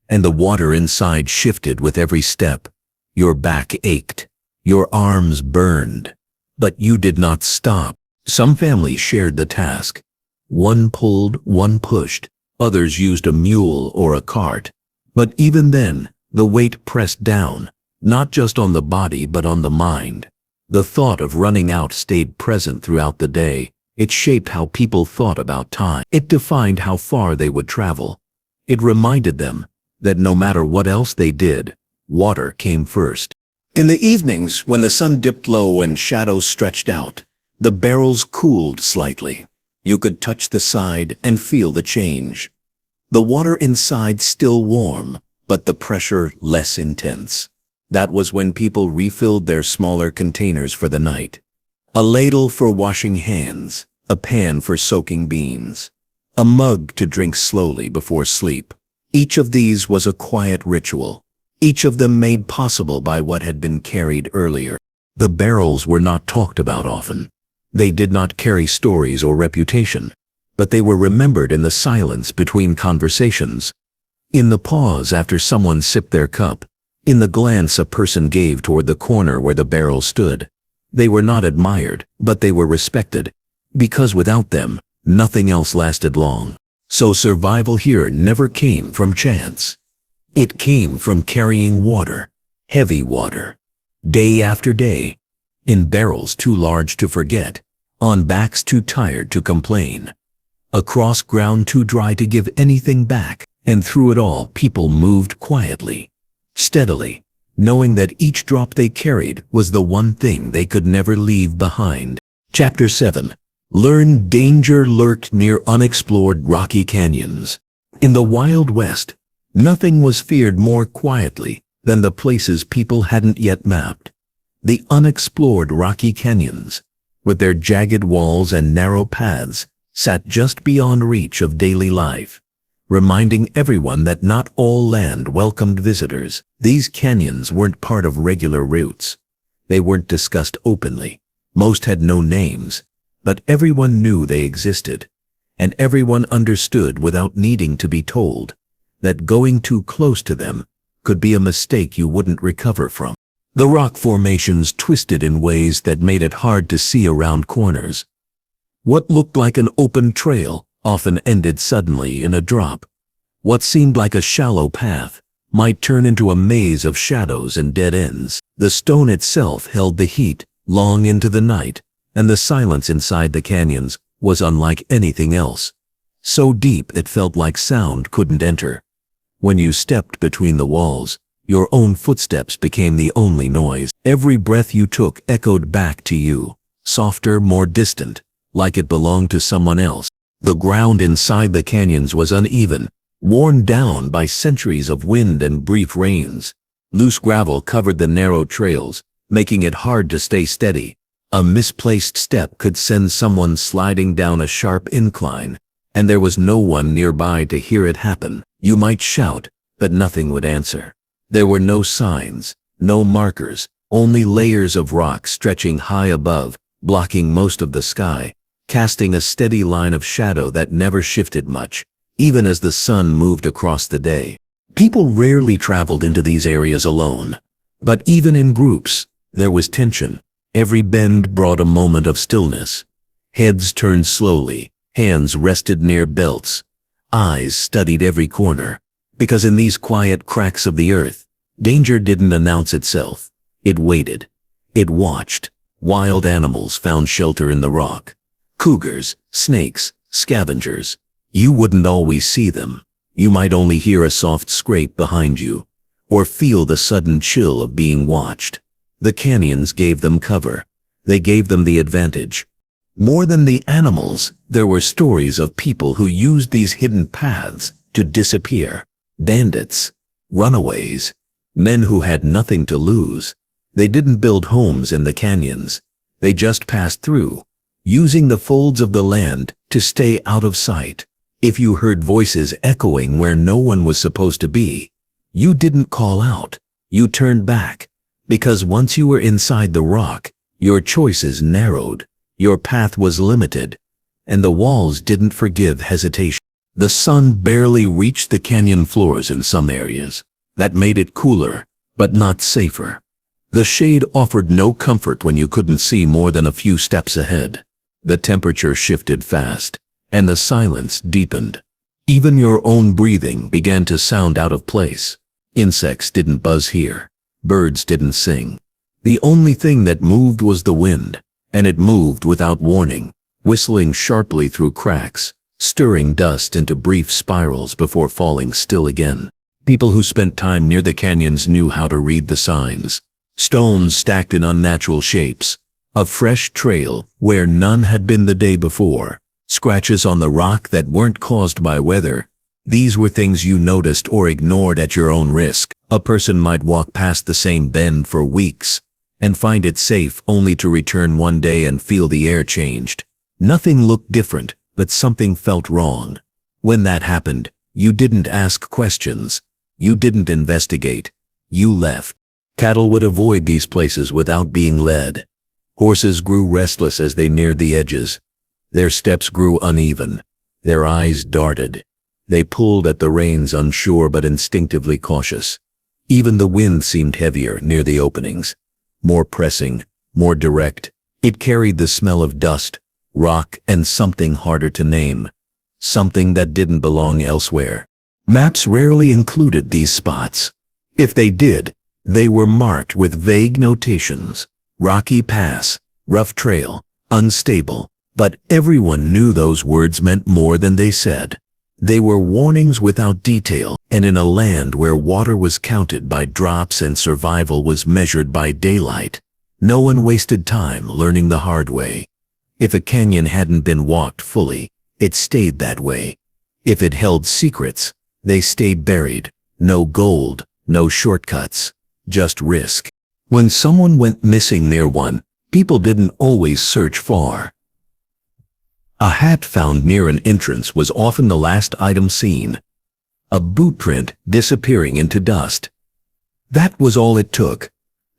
and the water inside shifted with every step. Your back ached, your arms burned, but you did not stop. Some families shared the task. One pulled, one pushed. Others used a mule or a cart. But even then, the weight pressed down, not just on the body but on the mind. The thought of running out stayed present throughout the day. It shaped how people thought about time. It defined how far they would travel. It reminded them that no matter what else they did, water came first. In the evenings, when the sun dipped low and shadows stretched out, the barrels cooled slightly. You could touch the side and feel the change. The water inside still warm, but the pressure less intense. That was when people refilled their smaller containers for the night. A ladle for washing hands, a pan for soaking beans, a mug to drink slowly before sleep. Each of these was a quiet ritual, each of them made possible by what had been carried earlier. The barrels were not talked about often. They did not carry stories or reputation. but they were remembered in the silence between conversations, in the pause after someone sipped their cup, in the glance a person gave toward the corner where the barrel stood. They were not admired, but they were respected, because without them, nothing else lasted long. So survival here never came from chance. It came from carrying water, heavy water, day after day, in barrels too large to forget, on backs too tired to complain, across ground too dry to give anything back, and through it all people moved quietly, steadily, knowing that each drop they carried was the one thing they could never leave behind. Chapter 7. Learn danger lurked near unexplored rocky canyons. In the Wild West, nothing was feared more quietly than the places people hadn't yet mapped. The unexplored rocky canyons, with their jagged walls and narrow paths, sat just beyond reach of daily life, reminding everyone that not all land welcomed visitors. These canyons weren't part of regular routes. They weren't discussed openly. Most had no names, but everyone knew they existed, and everyone understood without needing to be told that going too close to them could be a mistake you wouldn't recover from. The rock formations twisted in ways that made it hard to see around corners. What looked like an open trail often ended suddenly in a drop. What seemed like a shallow path might turn into a maze of shadows and dead ends. The stone itself held the heat long into the night, and the silence inside the canyons was unlike anything else. So deep it felt like sound couldn't enter. When you stepped between the walls, your own footsteps became the only noise. Every breath you took echoed back to you, softer, more distant, like it belonged to someone else. The ground inside the canyons was uneven, worn down by centuries of wind and brief rains. Loose gravel covered the narrow trails, making it hard to stay steady. A misplaced step could send someone sliding down a sharp incline, and there was no one nearby to hear it happen. You might shout, but nothing would answer. There were no signs, no markers, only layers of rock stretching high above, blocking most of the sky, casting a steady line of shadow that never shifted much, even as the sun moved across the day. People rarely traveled into these areas alone, but even in groups, there was tension. Every bend brought a moment of stillness. Heads turned slowly, hands rested near belts, eyes studied every corner, because in these quiet cracks of the earth, danger didn't announce itself. It waited. It watched. Wild animals found shelter in the rock. Cougars, snakes, scavengers. You wouldn't always see them. You might only hear a soft scrape behind you, or feel the sudden chill of being watched. The canyons gave them cover. They gave them the advantage. More than the animals, there were stories of people who used these hidden paths to disappear. Bandits, runaways, men who had nothing to lose. They didn't build homes in the canyons. They just passed through, using the folds of the land to stay out of sight. If you heard voices echoing where no one was supposed to be, you didn't call out. You turned back, because once you were inside the rock, your choices narrowed, your path was limited, and the walls didn't forgive hesitation. The sun barely reached the canyon floors in some areas. That made it cooler, but not safer. The shade offered no comfort when you couldn't see more than a few steps ahead. The temperature shifted fast, and the silence deepened. Even your own breathing began to sound out of place. Insects didn't buzz here. Birds didn't sing. The only thing that moved was the wind, and it moved without warning, whistling sharply through cracks, stirring dust into brief spirals before falling still again. People who spent time near the canyons knew how to read the signs. Stones stacked in unnatural shapes, a fresh trail where none had been the day before, scratches on the rock that weren't caused by weather. These were things you noticed or ignored at your own risk. A person might walk past the same bend for weeks and find it safe only to return one day and feel the air changed. Nothing looked different, but something felt wrong. When that happened, you didn't ask questions. You didn't investigate. You left. Cattle would avoid these places without being led. Horses grew restless as they neared the edges. Their steps grew uneven, Their eyes darted. They pulled at the reins, unsure but instinctively cautious. Even the wind seemed heavier near the openings, more pressing, more direct. It carried the smell of dust, rock, and something harder to name, something that didn't belong elsewhere. Maps rarely included these spots. If they did, they were marked with vague notations: rocky pass, rough trail, unstable. But everyone knew those words meant more than they said. They were warnings without detail, and in a land where water was counted by drops and survival was measured by daylight, no one wasted time learning the hard way. If a canyon hadn't been walked fully, it stayed that way. If it held secrets, they stayed buried. No gold, no shortcuts, just risk. When someone went missing near one, people didn't always search far. A hat found near an entrance was often the last item seen. A boot print disappearing into dust. That was all it took.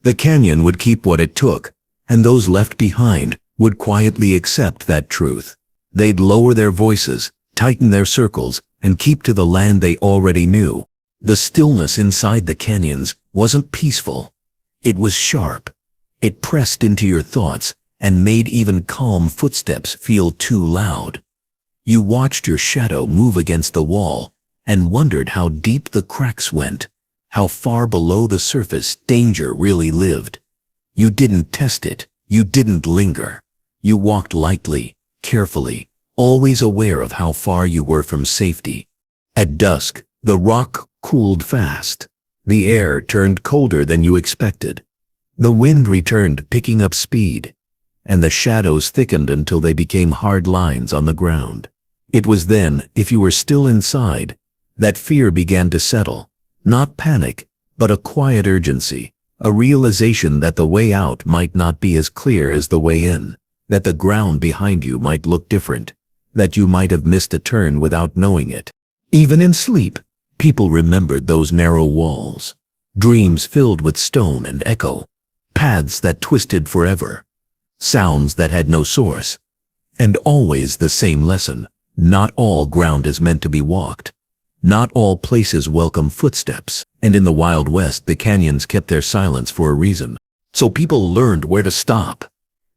The canyon would keep what it took, and those left behind would quietly accept that truth. They'd lower their voices, tighten their circles, and keep to the land they already knew. The stillness inside the canyons wasn't peaceful. It was sharp. It pressed into your thoughts and made even calm footsteps feel too loud. You watched your shadow move against the wall and wondered how deep the cracks went, how far below the surface danger really lived. You didn't test it, you didn't linger. You walked lightly, carefully, always aware of how far you were from safety. At dusk, the rock cooled fast. The air turned colder than you expected. The wind returned, picking up speed, and the shadows thickened until they became hard lines on the ground. It was then, if you were still inside, that fear began to settle. Not panic, but a quiet urgency, a realization that the way out might not be as clear as the way in, that the ground behind you might look different, that you might have missed a turn without knowing it. Even in sleep, people remembered those narrow walls, dreams filled with stone and echo, paths that twisted forever, sounds that had no source, and always the same lesson: not all ground is meant to be walked. Not all places welcome footsteps, and in the Wild West the canyons kept their silence for a reason. So people learned where to stop.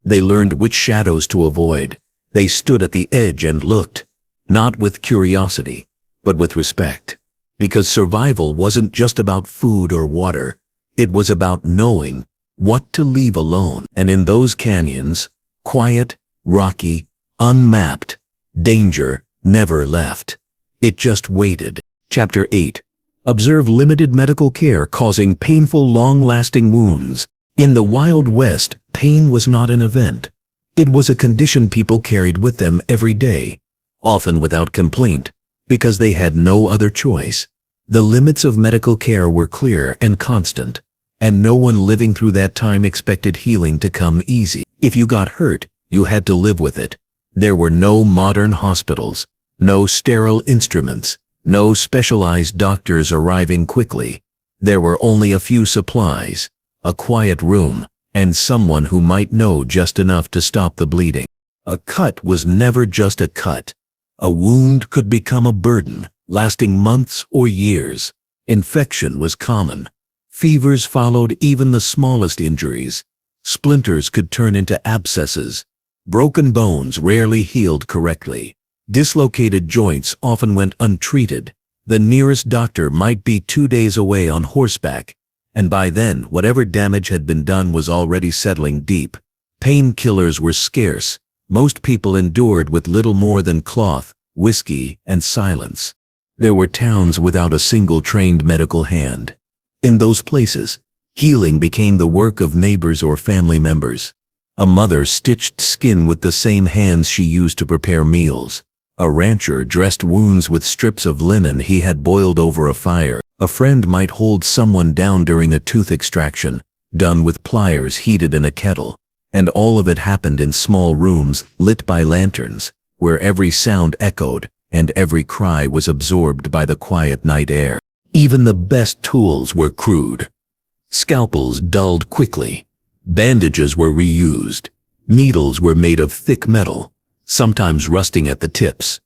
They learned which shadows to avoid. They stood at the edge and looked, not with curiosity, but with respect. Because survival wasn't just about food or water, it was about knowing what to leave alone. And in those canyons, quiet, rocky, unmapped, danger never left. It just waited. Chapter 8. Observe limited medical care causing painful, long-lasting wounds. In the Wild West, pain was not an event. It was a condition people carried with them every day, often without complaint, because they had no other choice. The limits of medical care were clear and constant, and no one living through that time expected healing to come easy. If you got hurt, you had to live with it. There were no modern hospitals, no sterile instruments, no specialized doctors arriving quickly. There were only a few supplies, a quiet room, and someone who might know just enough to stop the bleeding. A cut was never just a cut. A wound could become a burden, lasting months or years. Infection was common. Fevers followed even the smallest injuries. Splinters could turn into abscesses. Broken bones rarely healed correctly. Dislocated joints often went untreated. The nearest doctor might be 2 days away on horseback, and by then whatever damage had been done was already settling deep. Painkillers were scarce. Most people endured with little more than cloth, whiskey, and silence. There were towns without a single trained medical hand. In those places, healing became the work of neighbors or family members. A mother stitched skin with the same hands she used to prepare meals. A rancher dressed wounds with strips of linen he had boiled over a fire. A friend might hold someone down during a tooth extraction, done with pliers heated in a kettle. And all of it happened in small rooms lit by lanterns, where every sound echoed and every cry was absorbed by the quiet night air. Even the best tools were crude. Scalpels dulled quickly. Bandages were reused. Needles were made of thick metal, sometimes rusting at the tips.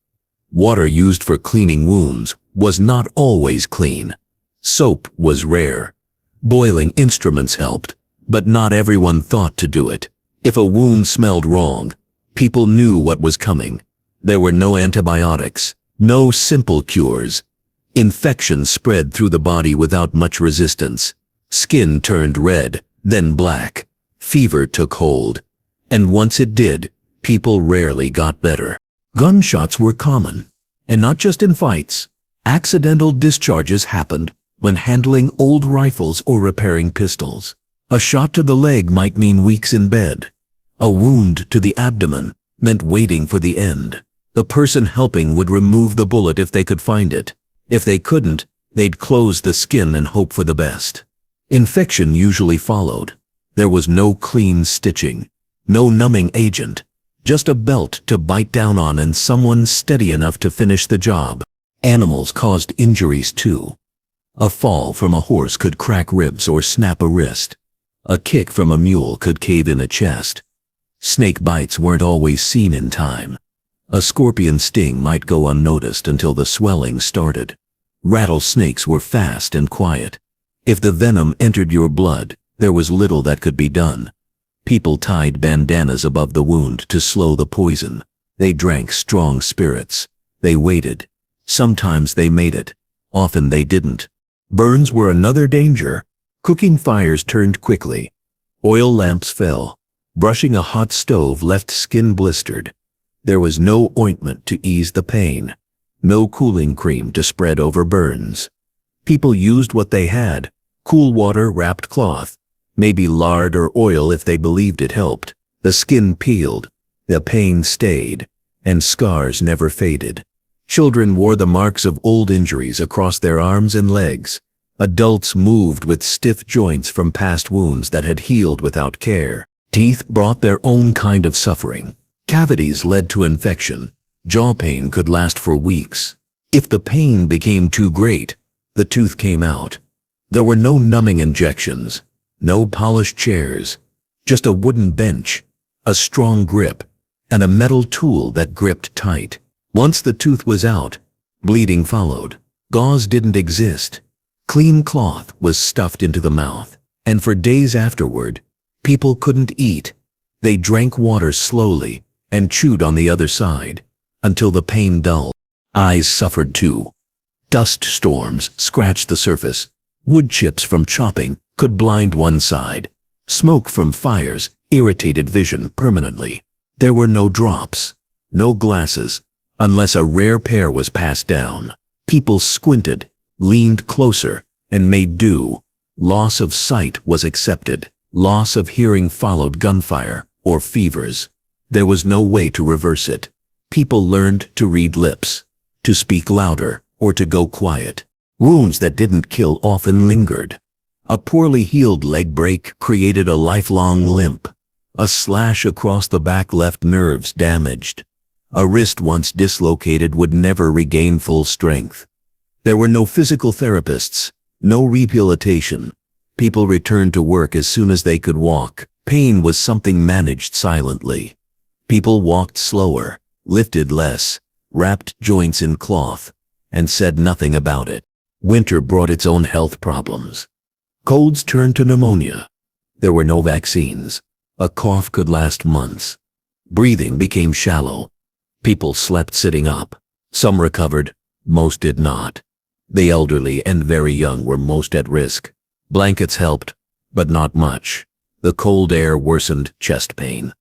Water used for cleaning wounds was not always clean. Soap was rare. Boiling instruments helped, but not everyone thought to do it. If a wound smelled wrong, people knew what was coming. There were no antibiotics, no simple cures. Infection spread through the body without much resistance. Skin turned red, then black. Fever took hold. And once it did, people rarely got better. Gunshots were common, and not just in fights. Accidental discharges happened when handling old rifles or repairing pistols. A shot to the leg might mean weeks in bed. A wound to the abdomen meant waiting for the end. The person helping would remove the bullet if they could find it. If they couldn't, they'd close the skin and hope for the best. Infection usually followed. There was no clean stitching, no numbing agent, just a belt to bite down on and someone steady enough to finish the job. Animals caused injuries too. A fall from a horse could crack ribs or snap a wrist. A kick from a mule could cave in a chest. Snake bites weren't always seen in time. A scorpion sting might go unnoticed until the swelling started. Rattlesnakes were fast and quiet. If the venom entered your blood, there was little that could be done. People tied bandanas above the wound to slow the poison. They drank strong spirits. They waited. Sometimes they made it. Often they didn't. Burns were another danger. Cooking fires turned quickly. Oil lamps fell. Brushing a hot stove left skin blistered. There was no ointment to ease the pain. No cooling cream to spread over burns. People used what they had. Cool water, wrapped cloth. Maybe lard or oil if they believed it helped. The skin peeled. The pain stayed. And scars never faded. Children wore the marks of old injuries across their arms and legs. Adults moved with stiff joints from past wounds that had healed without care. Teeth brought their own kind of suffering. Cavities led to infection. Jaw pain could last for weeks. If the pain became too great, the tooth came out. There were no numbing injections, no polished chairs, just a wooden bench, a strong grip, and a metal tool that gripped tight. Once the tooth was out, bleeding followed. Gauze didn't exist. Clean cloth was stuffed into the mouth, and for days afterward, people couldn't eat. They drank water slowly and chewed on the other side until the pain dulled. Eyes suffered too. Dust storms scratched the surface. Wood chips from chopping could blind one side. Smoke from fires irritated vision permanently. There were no drops, no glasses, unless a rare pair was passed down. People squinted, leaned closer, and made do. Loss of sight was accepted. Loss of hearing followed gunfire or fevers. There was no way to reverse it. People learned to read lips, to speak louder, or to go quiet. Wounds that didn't kill often lingered. A poorly healed leg break created a lifelong limp. A slash across the back left nerves damaged. A wrist once dislocated would never regain full strength. There were no physical therapists, no rehabilitation. People returned to work as soon as they could walk. Pain was something managed silently. People walked slower, lifted less, wrapped joints in cloth, and said nothing about it. Winter brought its own health problems. Colds turned to pneumonia. There were no vaccines. A cough could last months. Breathing became shallow. People slept sitting up. Some recovered, most did not. The elderly and very young were most at risk. Blankets helped, but not much. The cold air worsened chest pain.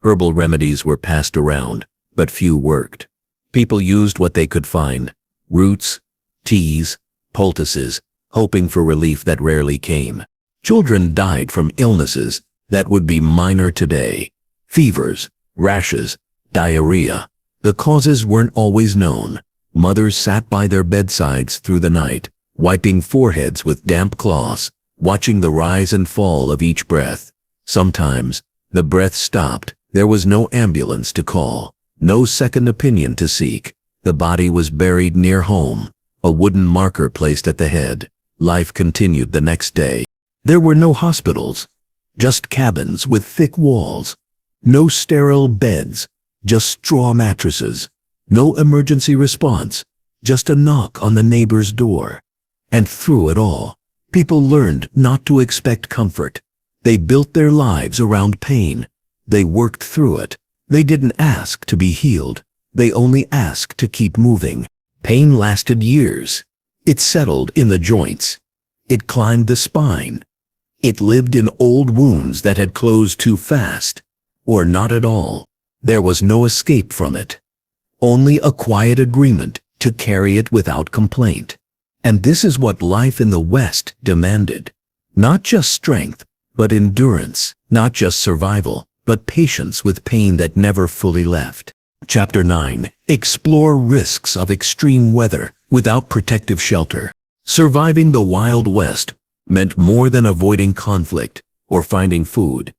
Herbal remedies were passed around, but few worked. People used what they could find: roots, teas, poultices, hoping for relief that rarely came. Children died from illnesses that would be minor today. Fevers, rashes, diarrhea. The causes weren't always known. Mothers sat by their bedsides through the night, wiping foreheads with damp cloths, watching the rise and fall of each breath. Sometimes, the breath stopped. There was no ambulance to call, no second opinion to seek. The body was buried near home, a wooden marker placed at the head. Life continued the next day. There were no hospitals, just cabins with thick walls. No sterile beds, just straw mattresses. No emergency response, just a knock on the neighbor's door. And through it all, people learned not to expect comfort. They built their lives around pain. They worked through it. They didn't ask to be healed. They only asked to keep moving. Pain lasted years. It settled in the joints. It climbed the spine. It lived in old wounds that had closed too fast, or not at all. There was no escape from it. Only a quiet agreement to carry it without complaint. And this is what life in the West demanded. Not just strength, but endurance. Not just survival, but patience with pain that never fully left. Chapter 9. Explore risks of extreme weather without protective shelter. Surviving the Wild West meant more than avoiding conflict or finding food.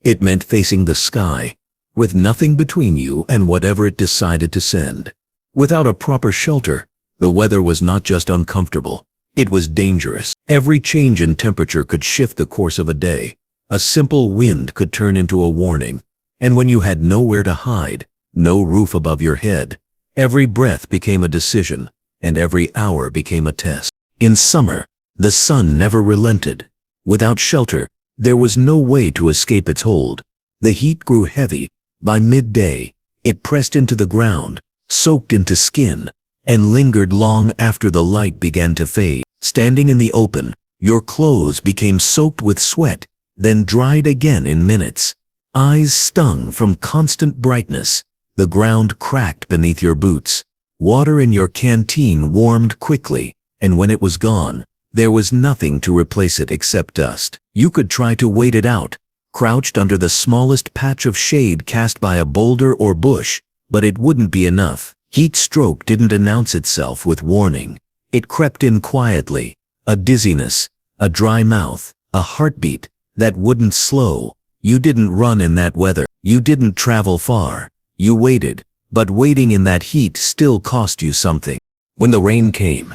It meant facing the sky, with nothing between you and whatever it decided to send. Without a proper shelter, the weather was not just uncomfortable, it was dangerous. Every change in temperature could shift the course of a day. A simple wind could turn into a warning. And when you had nowhere to hide, no roof above your head, every breath became a decision, and every hour became a test. In summer, the sun never relented. Without shelter, there was no way to escape its hold. The heat grew heavy. By midday, it pressed into the ground, soaked into skin, and lingered long after the light began to fade. Standing in the open, your clothes became soaked with sweat, then dried again in minutes. Eyes stung from constant brightness. The ground cracked beneath your boots. Water in your canteen warmed quickly, and when it was gone, there was nothing to replace it except dust. You could try to wait it out, crouched under the smallest patch of shade cast by a boulder or bush, but it wouldn't be enough. Heat stroke didn't announce itself with warning. It crept in quietly, a dizziness, a dry mouth, a heartbeat that wouldn't slow. You didn't run in that weather. You didn't travel far. You waited, but waiting in that heat still cost you something. When the rain came,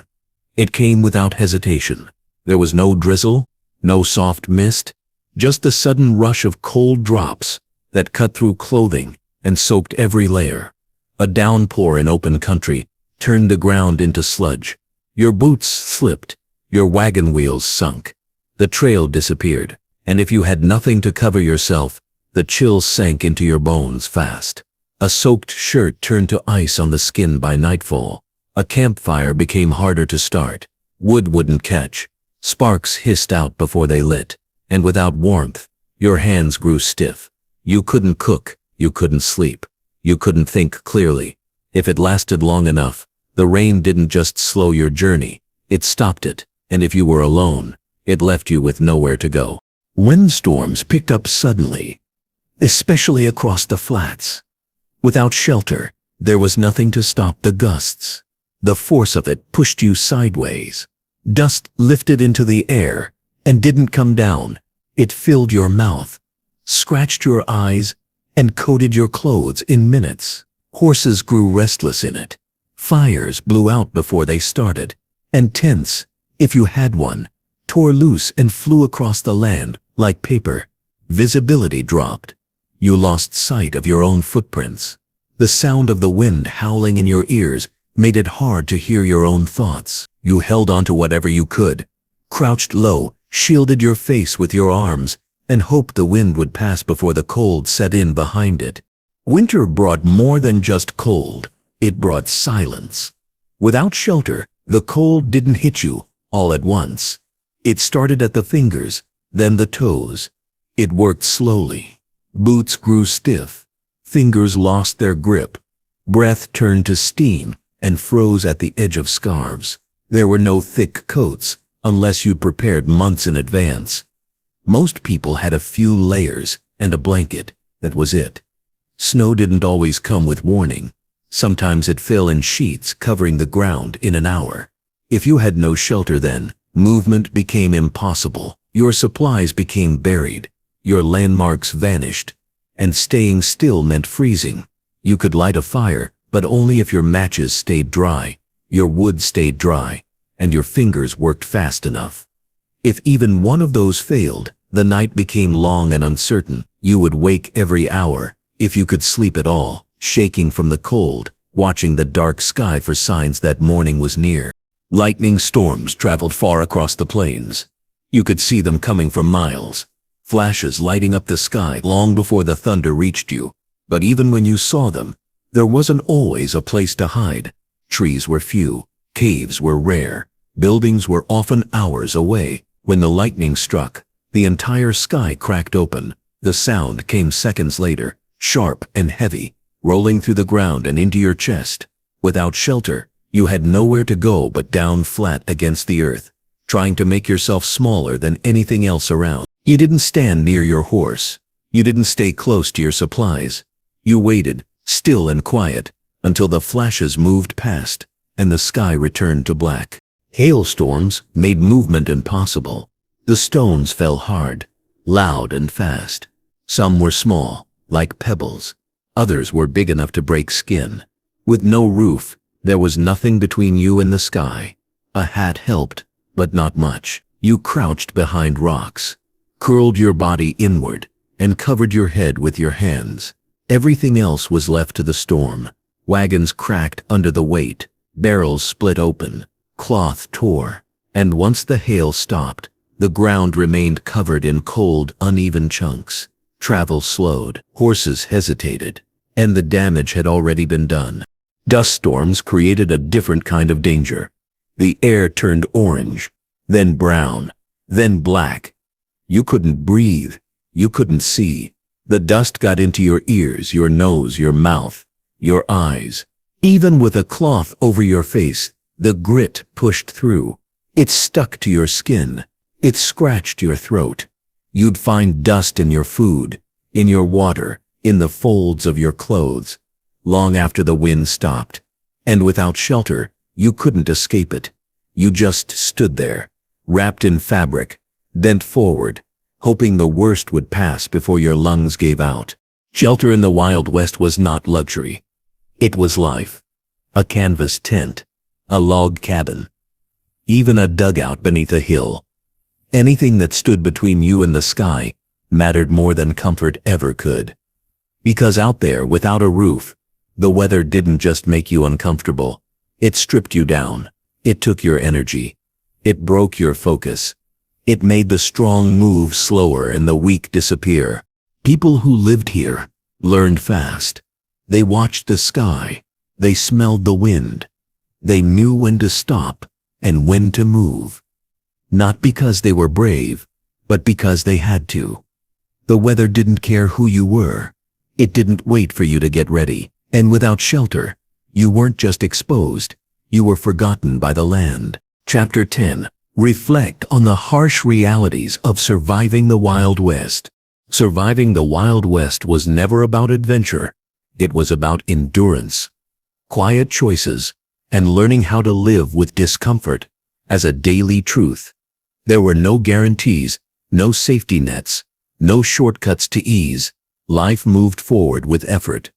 it came without hesitation. There was no drizzle, no soft mist, just the sudden rush of cold drops that cut through clothing and soaked every layer. A downpour in open country turned the ground into sludge. Your boots slipped, your wagon wheels sunk. The trail disappeared, and if you had nothing to cover yourself, the chill sank into your bones fast. A soaked shirt turned to ice on the skin by nightfall. A campfire became harder to start. Wood wouldn't catch. Sparks hissed out before they lit. And without warmth, your hands grew stiff. You couldn't cook, you couldn't sleep, you couldn't think clearly. If it lasted long enough, the rain didn't just slow your journey, it stopped it, and if you were alone, it left you with nowhere to go. Windstorms picked up suddenly, especially across the flats. Without shelter, there was nothing to stop the gusts. The force of it pushed you sideways. Dust lifted into the air and didn't come down. It filled your mouth, scratched your eyes, and coated your clothes in minutes. Horses grew restless in it. Fires blew out before they started, and tents, if you had one, tore loose and flew across the land like paper. Visibility dropped. You lost sight of your own footprints. The sound of the wind howling in your ears made it hard to hear your own thoughts. You held on to whatever you could, crouched low, shielded your face with your arms, and hoped the wind would pass before the cold set in behind it. Winter brought more than just cold. It brought silence. Without shelter, the cold didn't hit you all at once. It started at the fingers, then the toes. It worked slowly. Boots grew stiff. Fingers lost their grip. Breath turned to steam and froze at the edge of scarves. There were no thick coats, unless you'd prepared months in advance. Most people had a few layers and a blanket. That was it. Snow didn't always come with warning. Sometimes it fell in sheets covering the ground in an hour. If you had no shelter then, movement became impossible. Your supplies became buried. Your landmarks vanished. And staying still meant freezing. You could light a fire, but only if your matches stayed dry, your wood stayed dry, and your fingers worked fast enough. If even one of those failed, the night became long and uncertain. You would wake every hour, if you could sleep at all, shaking from the cold, watching the dark sky for signs that morning was near. Lightning storms traveled far across the plains. You could see them coming for miles, flashes lighting up the sky long before the thunder reached you. But even when you saw them, there wasn't always a place to hide. Trees were few, caves were rare, buildings were often hours away. When the lightning struck, the entire sky cracked open. The sound came seconds later, sharp and heavy, rolling through the ground and into your chest. Without shelter, you had nowhere to go but down flat against the earth, trying to make yourself smaller than anything else around. You didn't stand near your horse. You didn't stay close to your supplies. You waited, still and quiet, until the flashes moved past and the sky returned to black. Hailstorms made movement impossible. The stones fell hard, loud and fast. Some were small, like pebbles. Others were big enough to break skin. With no roof, there was nothing between you and the sky. A hat helped, but not much. You crouched behind rocks, curled your body inward, and covered your head with your hands. Everything else was left to the storm. Wagons cracked under the weight, barrels split open, cloth tore, and once the hail stopped, the ground remained covered in cold, uneven chunks. Travel slowed, horses hesitated, and the damage had already been done. Dust storms created a different kind of danger. The air turned orange, then brown, then black. You couldn't breathe. You couldn't see. The dust got into your ears, your nose, your mouth, your eyes. Even with a cloth over your face, the grit pushed through. It stuck to your skin. It scratched your throat. You'd find dust in your food, in your water, in the folds of your clothes, long after the wind stopped. And without shelter, you couldn't escape it. You just stood there, wrapped in fabric, bent forward, hoping the worst would pass before your lungs gave out. Shelter in the Wild West was not luxury. It was life. A canvas tent, a log cabin, even a dugout beneath a hill. Anything that stood between you and the sky mattered more than comfort ever could. Because out there, without a roof, the weather didn't just make you uncomfortable. It stripped you down. It took your energy. It broke your focus. It made the strong move slower and the weak disappear. People who lived here learned fast. They watched the sky. They smelled the wind. They knew when to stop and when to move. Not because they were brave, but because they had to. The weather didn't care who you were. It didn't wait for you to get ready. And without shelter, you weren't just exposed, you were forgotten by the land. Chapter 10. Reflect on the harsh realities of surviving the Wild West. Surviving the Wild West was never about adventure. It was about endurance, quiet choices, and learning how to live with discomfort as a daily truth. There were no guarantees, no safety nets, no shortcuts to ease. Life moved forward with effort.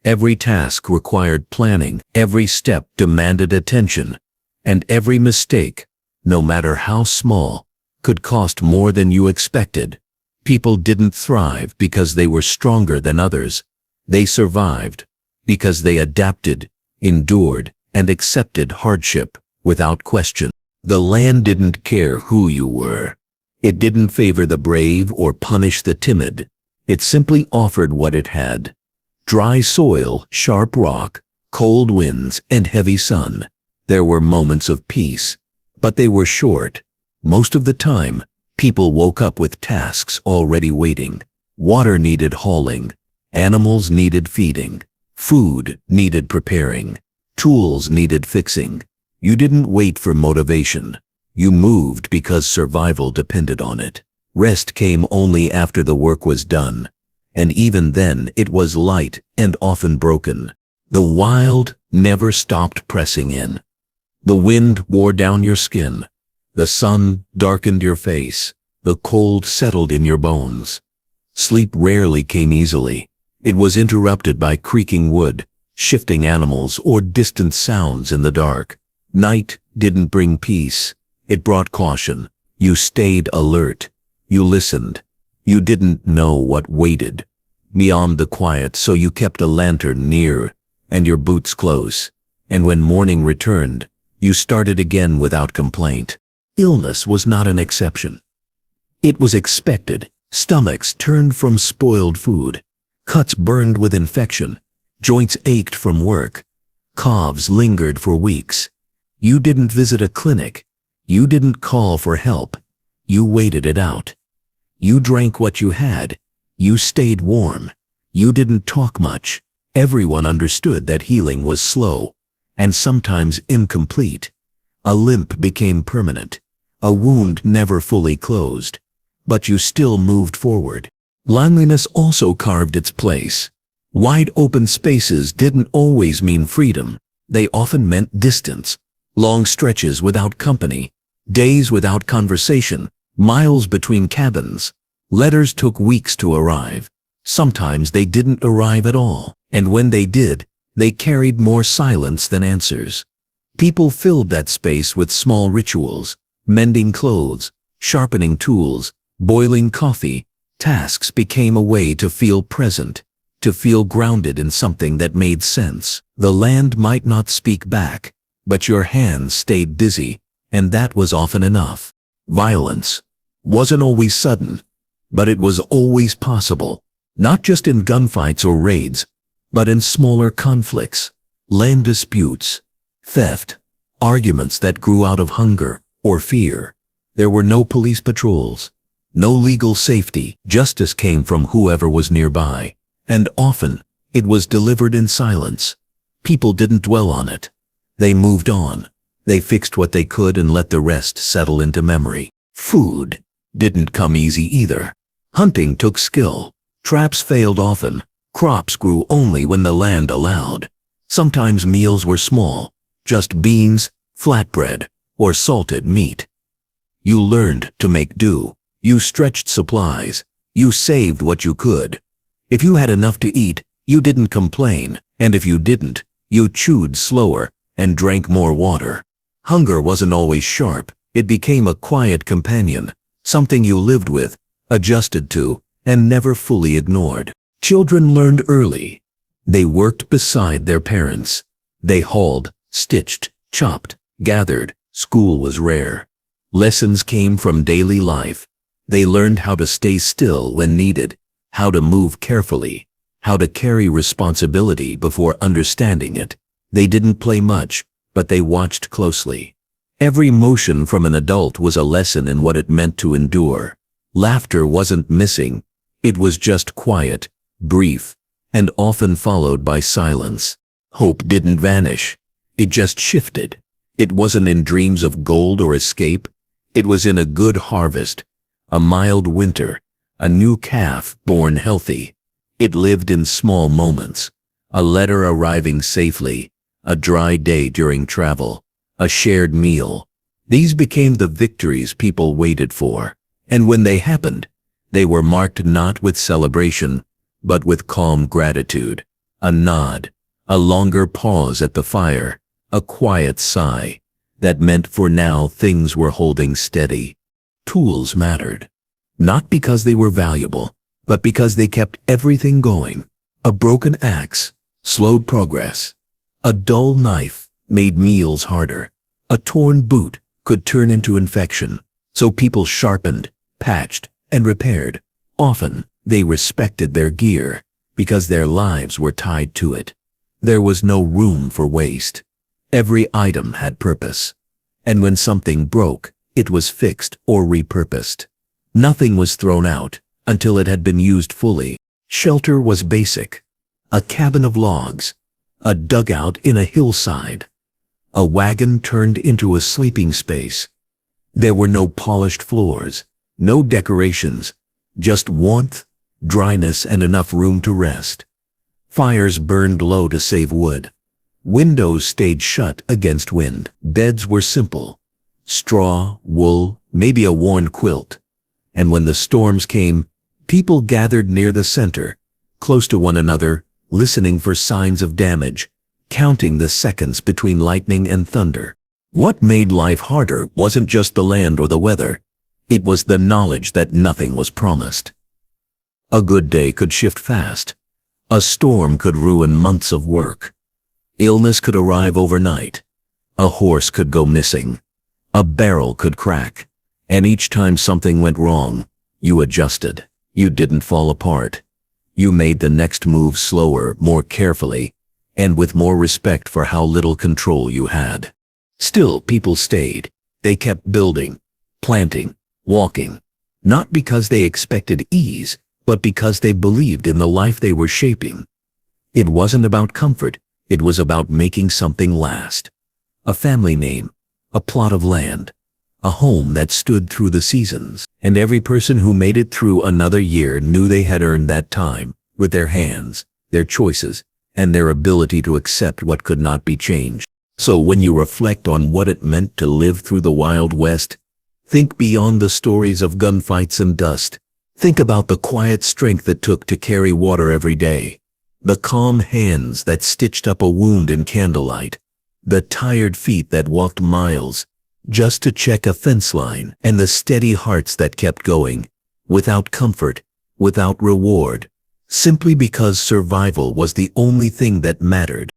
Every task required planning, every step demanded attention, and every mistake, no matter how small, could cost more than you expected. People didn't thrive because they were stronger than others. They survived because they adapted, endured, and accepted hardship without question. The land didn't care who you were. It didn't favor the brave or punish the timid. It simply offered what it had. Dry soil, sharp rock, cold winds, and heavy sun. There were moments of peace, but they were short. Most of the time, people woke up with tasks already waiting. Water needed hauling. Animals needed feeding. Food needed preparing. Tools needed fixing. You didn't wait for motivation. You moved because survival depended on it. Rest came only after the work was done. And even then it was light and often broken. The wild never stopped pressing in. The wind wore down your skin. The sun darkened your face. The cold settled in your bones. Sleep rarely came easily. It was interrupted by creaking wood, shifting animals, or distant sounds in the dark. Night didn't bring peace. It brought caution. You stayed alert. You listened. You didn't know what waited beyond the quiet, so you kept a lantern near, and your boots close. And when morning returned, you started again without complaint. Illness was not an exception. It was expected. Stomachs turned from spoiled food. Cuts burned with infection. Joints ached from work. Coughs lingered for weeks. You didn't visit a clinic. You didn't call for help. You waited it out. You drank what you had. You stayed warm. You didn't talk much. Everyone understood that healing was slow, and sometimes incomplete. A limp became permanent. A wound never fully closed. But you still moved forward. Loneliness also carved its place. Wide open spaces didn't always mean freedom. They often meant distance. Long stretches without company. Days without conversation. Miles between cabins. Letters took weeks to arrive. Sometimes they didn't arrive at all. And when they did, they carried more silence than answers. People filled that space with small rituals. Mending clothes. Sharpening tools. Boiling coffee. Tasks became a way to feel present, to feel grounded in something that made sense. The land might not speak back, but your hands stayed busy, and that was often enough. Violence wasn't always sudden, but it was always possible, not just in gunfights or raids, but in smaller conflicts, land disputes, theft, arguments that grew out of hunger or fear. There were no police patrols. No legal safety. Justice came from whoever was nearby, and often it was delivered in silence. People didn't dwell on it. They moved on. They fixed what they could and let the rest settle into memory. Food didn't come easy either. Hunting took skill. Traps failed often. Crops grew only when the land allowed. Sometimes meals were small, just beans, flatbread, or salted meat. You learned to make do. You stretched supplies. You saved what you could. If you had enough to eat, you didn't complain, and if you didn't, you chewed slower and drank more water. Hunger wasn't always sharp. It became a quiet companion, something you lived with, adjusted to, and never fully ignored. Children learned early. They worked beside their parents. They hauled, stitched, chopped, gathered. School was rare. Lessons came from daily life. They learned how to stay still when needed, how to move carefully, how to carry responsibility before understanding it. They didn't play much, but they watched closely. Every motion from an adult was a lesson in what it meant to endure. Laughter wasn't missing. It was just quiet, brief, and often followed by silence. Hope didn't vanish. It just shifted. It wasn't in dreams of gold or escape. It was in a good harvest. A mild winter, a new calf born healthy. It lived in small moments. A letter arriving safely, a dry day during travel, a shared meal. These became the victories people waited for. And when they happened, they were marked not with celebration, but with calm gratitude. A nod, a longer pause at the fire, a quiet sigh. That meant for now things were holding steady. Tools mattered. Not because they were valuable, but because they kept everything going. A broken axe slowed progress. A dull knife made meals harder. A torn boot could turn into infection. So people sharpened, patched, and repaired. Often, they respected their gear because their lives were tied to it. There was no room for waste. Every item had purpose. And when something broke, it was fixed or repurposed. Nothing was thrown out until it had been used fully. Shelter was basic. A cabin of logs. A dugout in a hillside. A wagon turned into a sleeping space. There were no polished floors, no decorations, just warmth, dryness, and enough room to rest. Fires burned low to save wood. Windows stayed shut against wind. Beds were simple. Straw, wool, maybe a worn quilt. And when the storms came, people gathered near the center, close to one another, listening for signs of damage, counting the seconds between lightning and thunder. What made life harder wasn't just the land or the weather. It was the knowledge that nothing was promised. A good day could shift fast. A storm could ruin months of work. Illness could arrive overnight. A horse could go missing. A barrel could crack. And each time something went wrong, you adjusted. You didn't fall apart. You made the next move slower, more carefully, and with more respect for how little control you had. Still, people stayed. They kept building, planting, walking. Not because they expected ease, but because they believed in the life they were shaping. It wasn't about comfort. It was about making something last. A family name, a plot of land, a home that stood through the seasons. And every person who made it through another year knew they had earned that time with their hands, their choices, and their ability to accept what could not be changed. So when you reflect on what it meant to live through the Wild West, think beyond the stories of gunfights and dust. Think about the quiet strength it took to carry water every day. The calm hands that stitched up a wound in candlelight. The tired feet that walked miles just to check a fence line. And the steady hearts that kept going, without comfort, without reward, simply because survival was the only thing that mattered.